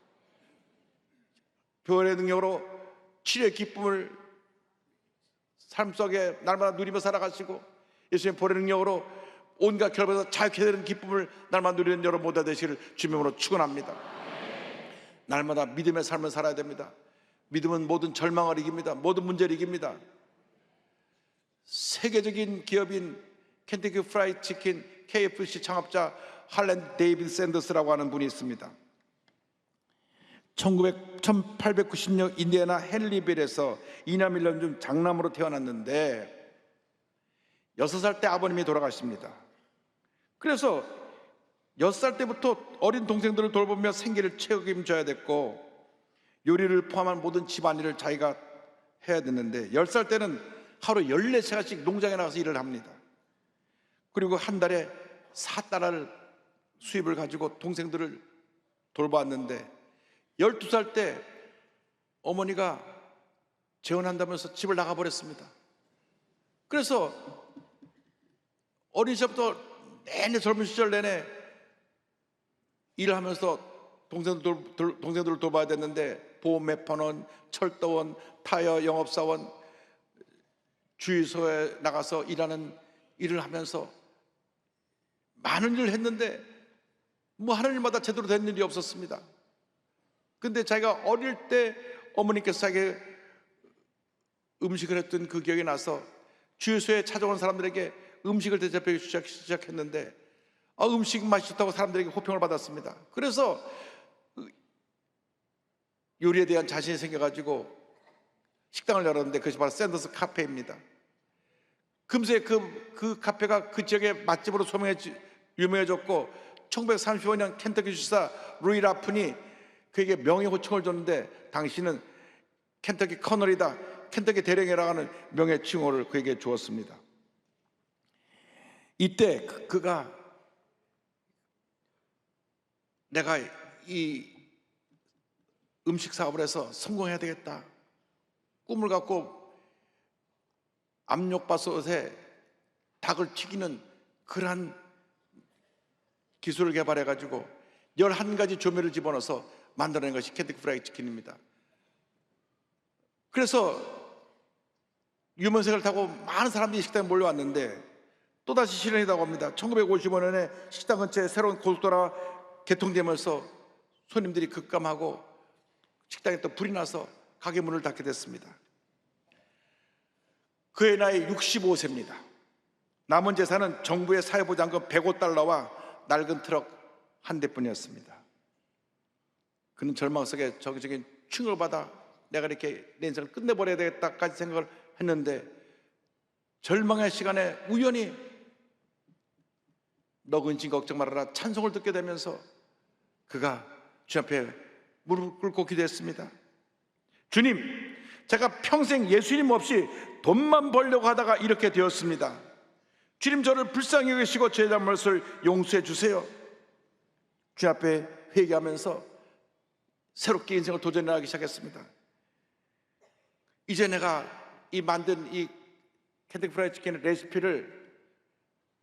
Speaker 4: 보혈의 능력으로 치료의 기쁨을 삶 속에 날마다 누리며 살아가시고 예수의 보혈의 능력으로 온갖 결박에서 자유케 되는 기쁨을 날마다 누리는 여러분 모두 되시기를 주님으로 축원합니다. 날마다 믿음의 삶을 살아야 됩니다. 믿음은 모든 절망을 이깁니다. 모든 문제를 이깁니다. 세계적인 기업인 켄터키 프라이드 치킨 KFC 창업자 할랜 데이비드 샌더스라고 하는 분이 있습니다. 1890년 인디애나 헨리빌에서 이남 일녀 중 장남으로 태어났는데 6살 때 아버님이 돌아가십니다. 그래서 6살 때부터 어린 동생들을 돌보며 생계를 책임져야 됐고 요리를 포함한 모든 집안일을 자기가 해야 됐는데 10살 때는 하루 14시간씩 농장에 나가서 일을 합니다. 그리고 한 달에 4달러를 수입을 가지고 동생들을 돌보았는데 12살 때 어머니가 재혼한다면서 집을 나가버렸습니다. 그래서 어린 시절부터 내내 젊은 시절 내내 일을 하면서 동생들을 돌봐야 됐는데 보험 매판원, 철도원, 타이어 영업사원, 주유소에 나가서 일을 하면서 많은 일을 했는데 뭐 하는 일마다 제대로 된 일이 없었습니다. 근데 자기가 어릴 때 어머니께서 자기 음식을 했던 그 기억이 나서 주유소에 찾아오는 사람들에게 음식을 대접하기 시작했는데 음식 맛이 좋다고 사람들에게 호평을 받았습니다. 그래서 요리에 대한 자신이 생겨가지고 식당을 열었는데 그것이 바로 샌더스 카페입니다. 금세 그 카페가 그 지역의 맛집으로 유명해졌고 1935년 켄터키 주지사 루이 라푼이 그에게 명예호칭을 줬는데 당신은 켄터키 커널이다, 켄터키 대령이라고 하는 명예칭호를 그에게 주었습니다. 이때 그가 내가 이 음식 사업을 해서 성공해야 되겠다 꿈을 갖고 압력밥솥에 닭을 튀기는 그러한 기술을 개발해가지고 11가지 조미료를 집어넣어서 만들어낸 것이 켄터키 프라이드 치킨입니다. 그래서 유명세를 타고 많은 사람들이 식당에 몰려왔는데 또다시 실현이라고 합니다. 1955년에 식당 근처에 새로운 고속도로가 개통되면서 손님들이 급감하고 식당에 또 불이 나서 가게 문을 닫게 됐습니다. 그의 나이 65세입니다. 남은 재산은 정부의 사회보장금 105달러와 낡은 트럭 한 대뿐이었습니다. 그는 절망 속에 정적인 충격을 받아 내가 이렇게 내 인생을 끝내버려야 되겠다까지 생각을 했는데 절망의 시간에 우연히 너 근심 걱정 말아라 찬송을 듣게 되면서 그가 주 앞에 무릎을 꿇고 기도했습니다. 주님, 제가 평생 예수님 없이 돈만 벌려고 하다가 이렇게 되었습니다. 주님, 저를 불쌍히 여기시고 제 잘못을 용서해 주세요. 주 앞에 회개하면서 새롭게 인생을 도전하기 시작했습니다. 이제 내가 이 만든 이 켄터키 프라이드 치킨 레시피를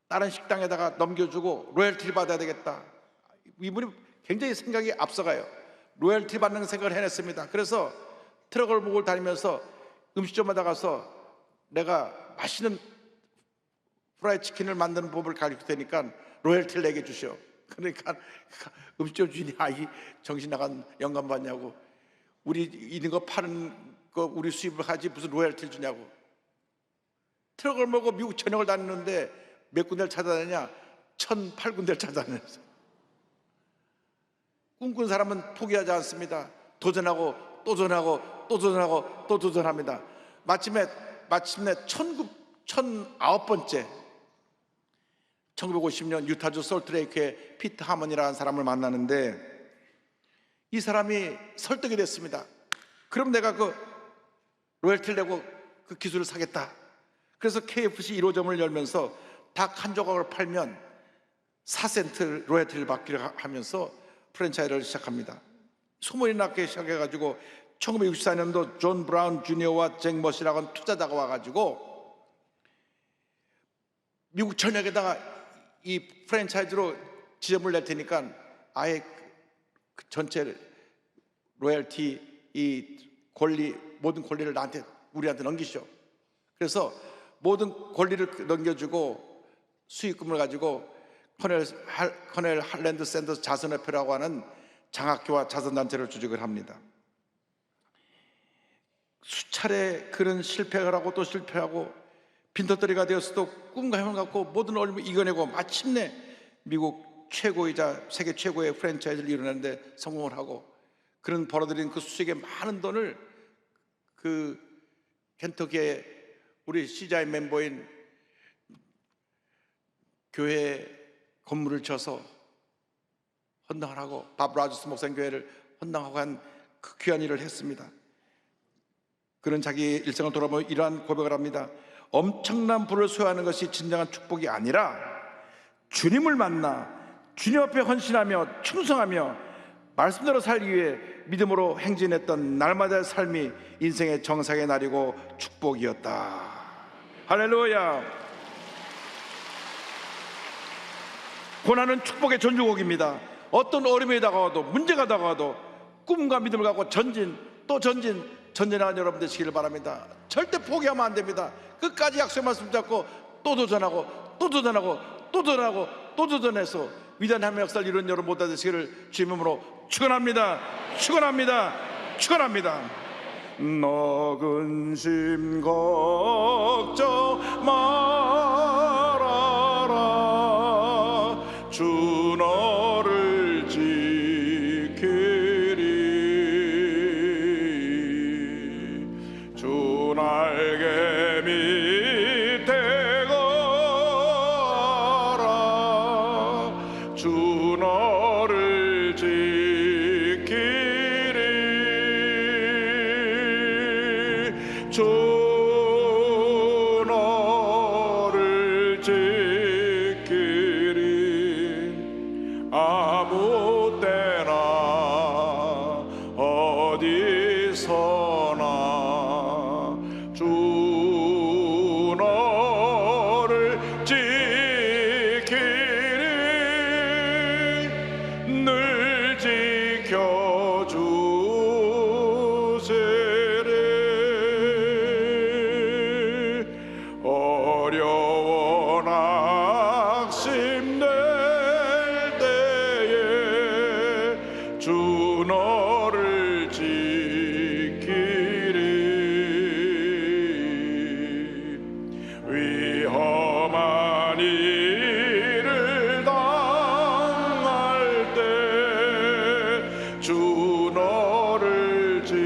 Speaker 4: 다른 식당에다가 넘겨주고 로열티를 받아야 되겠다. 이분이 굉장히 생각이 앞서가요. 로열티 받는 생각을 해냈습니다. 그래서 트럭을 몰고 다니면서 음식점마다 가서 내가 맛있는 프라이드 치킨을 만드는 법을 가르칠 테니까 로열티를 내게 주시오. 그러니까 음식점 주인이 이 정신 나간 영감 받냐고, 우리 있는 거 파는 거 우리 수입을 하지 무슨 로열티를 주냐고. 트럭을 몰고 미국 전역을 다니는데 몇 군데를 찾아다니냐? 1,008군데를 찾아다녔어. 꿈꾼 사람은 포기하지 않습니다. 도전하고 또 도전하고 또 도전하고 또 도전합니다. 마침내 1950번째 1950년 유타주 솔트레이크의 피트 하먼이라는 사람을 만나는데, 이 사람이 설득이 됐습니다. 그럼 내가 그 로열티를 내고 그 기술을 사겠다. 그래서 KFC 1호점을 열면서 닭 한 조각을 팔면 4센트 로열티를 받기로 하면서 프랜차이즈를 시작합니다. 소문이 나기 시작해가지고 1964년도 존 브라운 주니어와 잭 머시라고 투자자가 와가지고 미국 전역에다가 이 프랜차이즈로 지점을 낼 테니까 아예 그 전체 로열티 이 권리, 모든 권리를 우리한테 넘기시오. 그래서 모든 권리를 넘겨주고 수익금을 가지고 커넬 할랜드 샌더스 자선협회라고 하는 장학교와 자선단체를 조직을 합니다. 수차례 그런 실패를 하고 또 실패하고 빈털터리가 되었어도 꿈과 희망을 갖고 모든 어려움을 이겨내고 마침내 미국 최고이자 세계 최고의 프랜차이즈를 이뤄내는데 성공을 하고, 그런 벌어들인 그 수익의 많은 돈을 그 켄터키의 우리 시자의 멤버인 교회 건물을 쳐서 헌당을 하고, 밥 라주스 목사님 교회를 헌당하고 한 그 귀한 일을 했습니다. 그는 자기 일생을 돌아보며 이러한 고백을 합니다. 엄청난 부를 소유하는 것이 진정한 축복이 아니라 주님을 만나 주님 앞에 헌신하며 충성하며 말씀대로 살기 위해 믿음으로 행진했던 날마다의 삶이 인생의 정상의 날이고 축복이었다. 할렐루야. 고난은 축복의 전주곡입니다. 어떤 어려움이 다가와도, 문제가 다가와도 꿈과 믿음을 갖고 전진 또 전진하는 여러분 되시기를 바랍니다. 절대 포기하면 안 됩니다. 끝까지 약속의 말씀 잡고 또 도전하고 또 도전하고 또 도전하고 또 도전해서 위대한 하나님의 역사를 이루는 여러분 모두 되시기를 주의 이름으로 축원합니다. 축원합니다. 축원합니다. 너 근심 걱정 말아라. 주 너를 지키리. 주 날개 밑에 거라. 주 너를 지키리. 주 너를 지키리. 아무 때나 어디서나 주 너를 지키리. 늘 지켜주시리. 어려워 낙심될 때에 주 너를 지키리. 위험한 일을 당할 때 주 너를 지키리.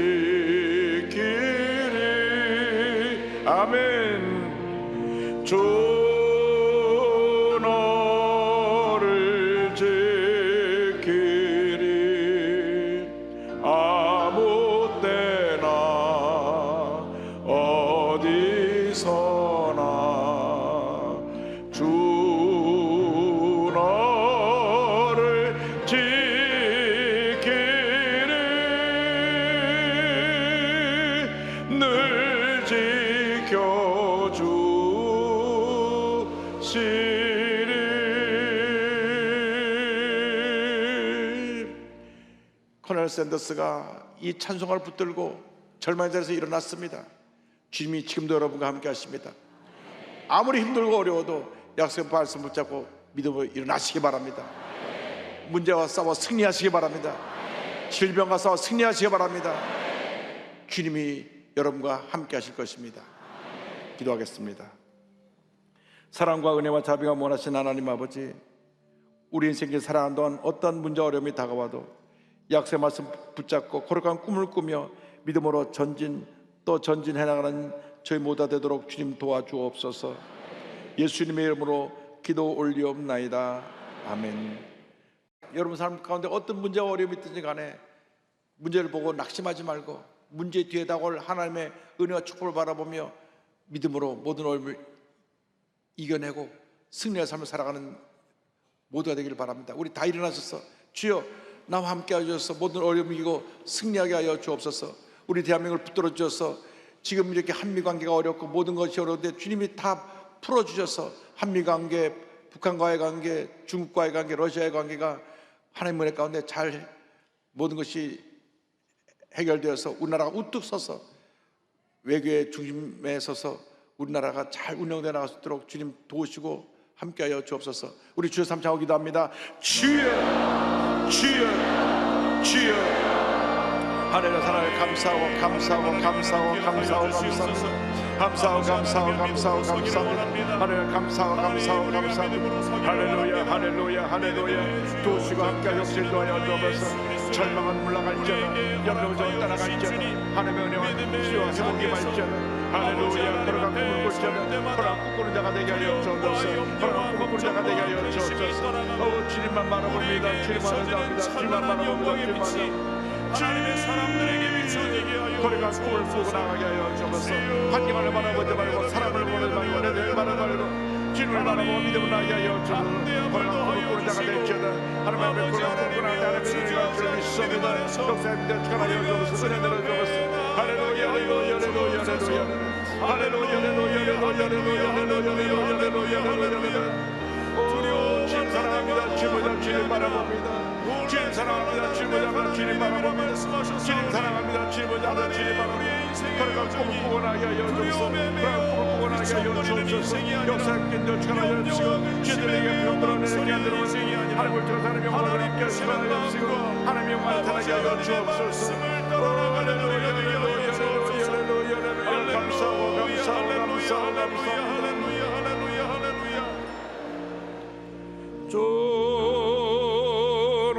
Speaker 4: 아멘. 주 너를 지키리. 아무 때나 어디서나 주 너를 지키리. 늘 코넬 샌더스가 이 찬송가를 붙들고 절망의 자리에서 일어났습니다. 주님이 지금도 여러분과 함께 하십니다. 아무리 힘들고 어려워도 약속의 말씀 붙잡고 믿음으로 일어나시기 바랍니다. 문제와 싸워 승리하시기 바랍니다. 질병과 싸워 승리하시기 바랍니다. 주님이 여러분과 함께 하실 것입니다. 기도하겠습니다. 사랑과 은혜와 자비가 원하신 하나님 아버지, 우리 인생에 살아가는 동안 어떤 문제와 어려움이 다가와도 약속의 말씀 붙잡고 거룩한 꿈을 꾸며 믿음으로 또 전진해 나가는 저희 모두가 되도록 주님 도와주옵소서. 예수님의 이름으로 기도 올리옵나이다. 아멘. 여러분 삶 가운데 어떤 문제와 어려움이 있든지 간에 문제를 보고 낙심하지 말고 문제 뒤에 다가올 하나님의 은혜와 축복을 바라보며 믿음으로 모든 어려움을 이겨내고 승리의 삶을 살아가는 모두가 되기를 바랍니다. 우리 다 일어나셔서 주여 나와 함께 하셔서 모든 어려움을 이기고 승리하게 하여 주옵소서. 우리 대한민국을 붙들어 주셔서 지금 이렇게 한미관계가 어렵고 모든 것이 어려운데 주님이 다 풀어주셔서 한미관계, 북한과의 관계, 중국과의 관계, 러시아의 관계가 하나님의 은혜 가운데 잘 모든 것이 해결되어서 우리나라가 우뚝 서서 외교의 중심에 서서 우리나라가 잘 운영되어 나갈 수 있도록 주님 도우시고 함께하여 주옵소서. 우리 주여 삼창하고 기도합니다. 주여 주여 주여. 하늘의 하나님 감사하고 감사하고 감사하고 감사하고 감사하고 감사하고 감사하고 감사하고 하늘 감사하고 감사하고 감사하고 할렐루야 할렐루야 할렐루야. 도우시고 함께하여 인도하여 주옵소서. 절망은 물러갈지어다 염려는 따라갈지어다 하나님의 은혜와 치유와 회복이 말지어다. 할렐루야. 거룩한 꿈을 꿀지어다 거룩한 꿈꾸는 자가 되게 하여 주옵소서. 거룩한 꿈을 꾸는 자가 되게 하여 주옵소서. 주님만 바라봅니다. 주님만 바라봅니다. 주님만 바라봅니다. 주님만
Speaker 1: 하나님의 사람들에게 비춰지게 하여
Speaker 4: 거룩한 꿈을 꾸고 나가게 하여 주옵소서. 환경을 바라보지 말고 사람을 보지 말고 내 대를 바라보지 말고 주님을 바라보고 믿음을 나게 하여 주옵소서. 거룩한 꿈을 꾸는 자가 될지어다 하나님의 거룩한 꿈을 꾸는 자가 되게 주님이 시sob니다. 역사의 믿음 축하하여 주옵소서. 은혜 내려 주옵소서. 할렐루야 할렐루야 할렐루야 할렐루야 할렐루야 할렐루야 할렐루야 할렐루야. 주님 사랑합니다. 주님 주님 바라봅니다. 주님 사랑합니다. 주님 바라봅니다. 주님 바라봅니다. 주님 사랑합니다. 주님 바라봅니다. 주님 바라봅니다. 거룩한 꿈을 꾸고 나게 하여 주옵소서. 거룩한 꿈을 꾸고 나게 하여 주옵소서. 역사의 견뎌 축하하여 주시고 주님에게 병들어내는 게 아니라 하나님을 통해 하나님의 영광을 함께 하여 주시고 하나님의 영광을 나타나게 하여 주옵소서. 할렐루야 할렐루야 할렐루야 감사하고 감사하고 감사하고 감사합니다.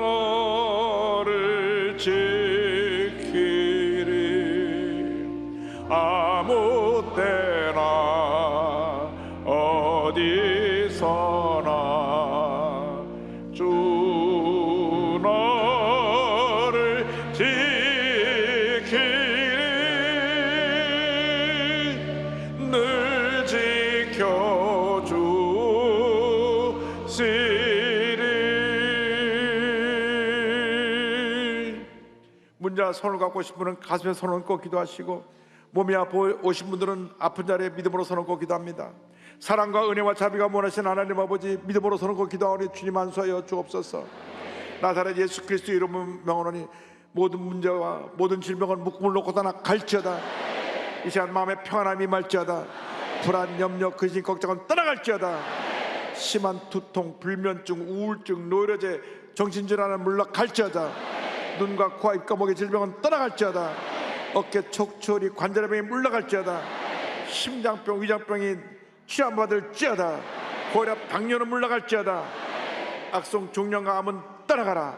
Speaker 4: 너를 지키리 아무 때나 어디서나 주 너를 지키리 늘 지켜주시리. 문자 손을 갖고 오신 분은 가슴에 손을 얹고 기도하시고 몸이 아파 오신 분들은 아픈 자리에 믿음으로 손을 얹고 기도합니다. 사랑과 은혜와 자비가 원하신 하나님 아버지 믿음으로 손을 얹고 기도하오니 주님 안수하여 주옵소서. 나사렛 예수 그리스도 이름을 명하노니 모든 문제와 모든 질병은 묶음을 놓고 다 갈지어다. 이 시간 마음의 평안함이 말지어다. 불안, 염려, 근심, 걱정은 떠나갈지어다. 심한 두통, 불면증, 우울증, 노이로제, 정신질환은 물러갈지어다. 눈과 코와 입과 목의 질병은 떠나갈지어다. 어깨 척추리 관절병이 물러갈지어다. 심장병, 위장병이 치료받을지어다. 고혈압, 당뇨는 물러갈지어다. 악성 종양과 암은 떠나가라.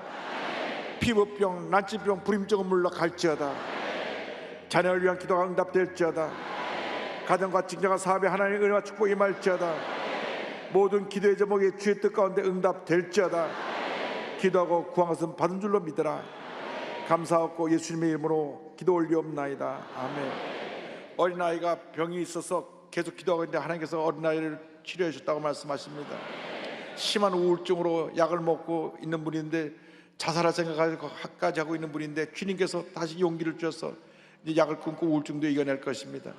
Speaker 4: 피부병, 난치병, 불임증은 물러갈지어다. 자녀를 위한 기도가 응답될지어다. 가정과 직장과 사업에 하나님의 은혜와 축복이 말지어다. 모든 기도의 제목이 주의 뜻 가운데 응답될지어다. 기도하고 구한 것은 받은 줄로 믿으라. 감사하고 예수님의 이름으로 기도 올리옵나이다. 아멘. 어린아이가 병이 있어서 계속 기도하고 있는데 하나님께서 어린아이를 치료해 주셨다고 말씀하십니다. 심한 우울증으로 약을 먹고 있는 분인데 자살할 생각까지 하고 있는 분인데 주님께서 다시 용기를 주셔서 이제 약을 끊고 우울증도 이겨낼 것입니다.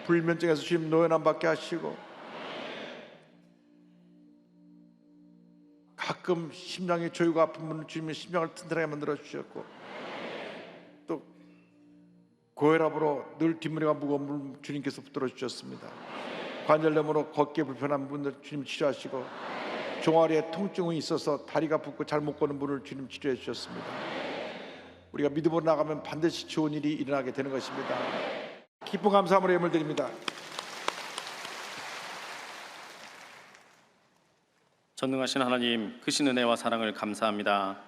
Speaker 4: 불면증에서 주님 노연함 받게 하시고 가끔 심장이 조이고 아픈 분은 주님의 심장을 튼튼하게 만들어 주셨고, 또 고혈압으로 늘 뒷머리가 무거운 분 주님께서 붙들어 주셨습니다. 관절염으로 걷기 불편한 분들 주님 치료하시고, 종아리에 통증이 있어서 다리가 붓고 잘 못 걷는 분을 주님 치료해 주셨습니다. 우리가 믿음으로 나가면 반드시 좋은 일이 일어나게 되는 것입니다. 기쁨 감사함으로 예물 드립니다.
Speaker 5: 전능하신 하나님, 크신 은혜와 사랑을 감사합니다.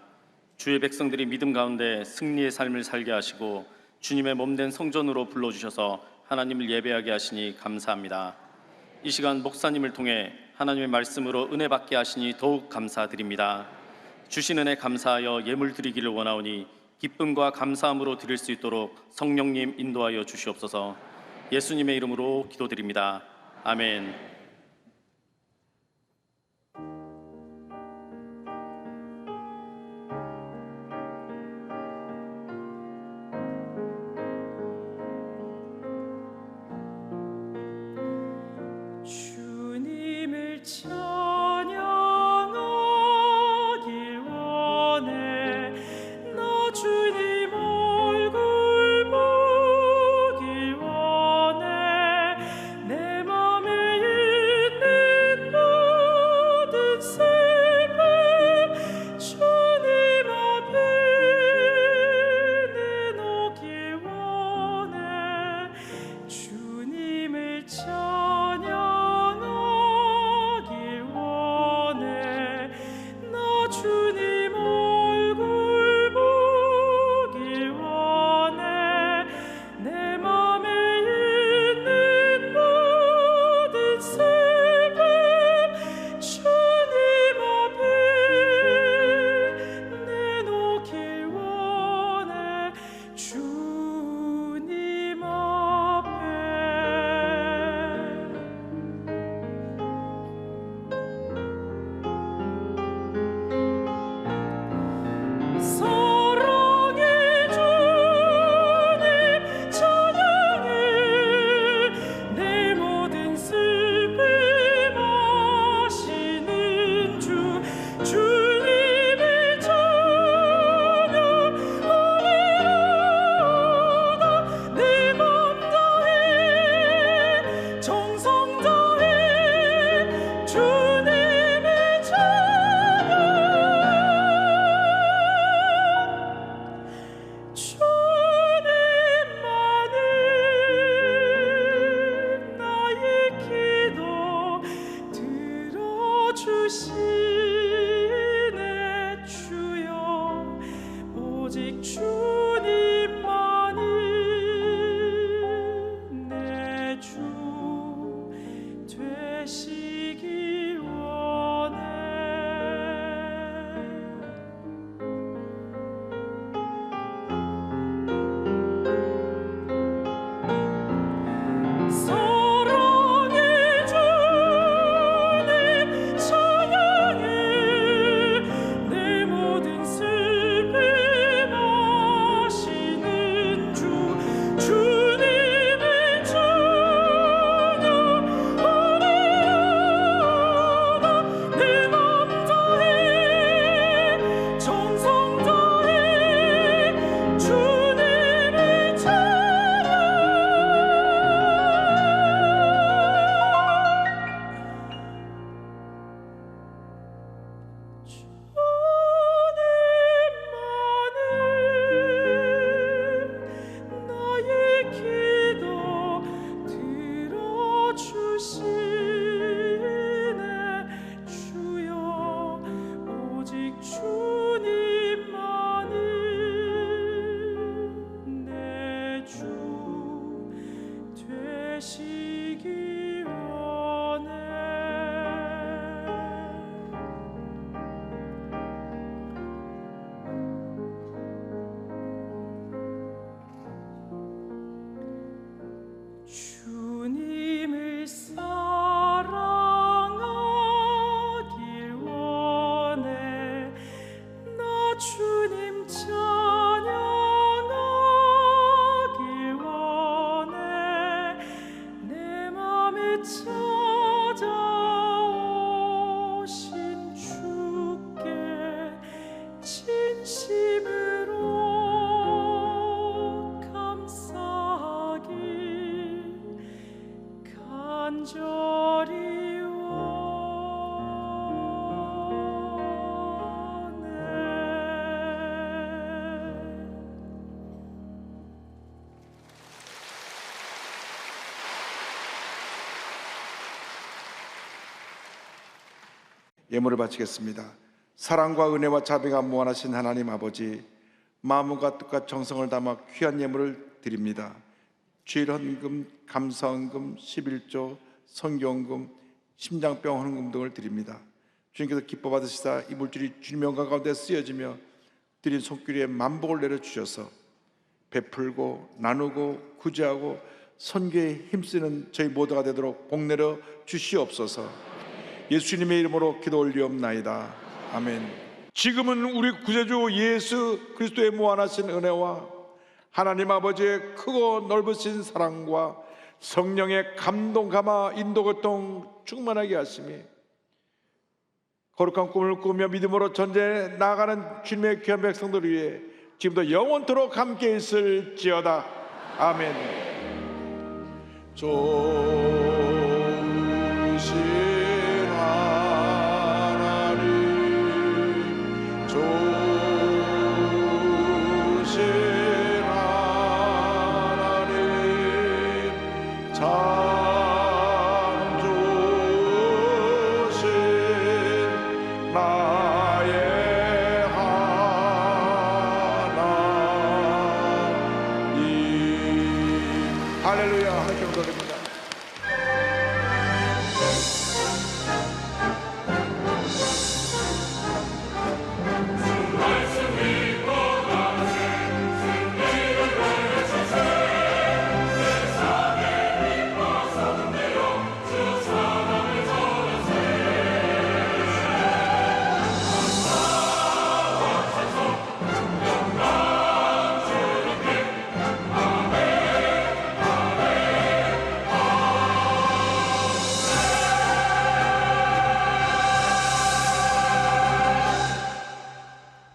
Speaker 5: 주의 백성들이 믿음 가운데 승리의 삶을 살게 하시고 주님의 몸된 성전으로 불러주셔서 하나님을 예배하게 하시니 감사합니다. 이 시간 목사님을 통해 하나님의 말씀으로 은혜 받게 하시니 더욱 감사드립니다. 주신 은혜 감사하여 예물 드리기를 원하오니 기쁨과 감사함으로 드릴 수 있도록 성령님 인도하여 주시옵소서. 예수님의 이름으로 기도드립니다. 아멘.
Speaker 6: 주님을 찬양하길 원해. 나 주님 얼굴 보길 원해. 내 맘에 있는 모든 슬픔 주님 앞에 내놓길 원해. 주님을 찬양하길 원해. 나 주님 얼굴 보길 원해. 내 맘에 있는 모든 슬픔 주님 앞에 내놓길 원해. 주님 앞에. 사랑의 주님 찬양해. 내 모든 슬픔 아시는 주 주님의 찬양하리로다. 내 맘 다해 정성 다해 주님의 찬양. 주님만이 나의 기도 들어주시네. 주여 오직 주님만이 내 주 되시길 원해. 사랑의 주님 찬양해. 내 모든 슬픔 아시는 주 주님의 찬양하리로다.
Speaker 4: 예물을 바치겠습니다. 사랑과 은혜와 자비가 무한하신 하나님 아버지, 마음과 뜻과 정성을 담아 귀한 예물을 드립니다. 주일 헌금, 감사 헌금, 11조, 성경금, 심장병 헌금 등을 드립니다. 주님께서 기뻐 받으시사 이 물질이 주님의 영광 가운데 쓰여지며 드린 손길에 만복을 내려주셔서 베풀고 나누고 구제하고 선교에 힘쓰는 저희 모두가 되도록 복 내려 주시옵소서. 예수님의 이름으로 기도 올리옵나이다. 아멘. 지금은 우리 구세주 예수 그리스도의 무한하신 은혜와 하나님 아버지의 크고 넓으신 사랑과 성령의 감동 감화 인도 교통 충만하게 하심이 거룩한 꿈을 꾸며 믿음으로 전쟁에 나아가는 주님의 귀한 백성들을 위해 지금도 영원토록 함께 있을지어다. 아멘. 좋으신 하나님, 좋으신 하나님, 참 좋으신 나의 하나님. 할렐루야. 하나님 감사드립니다.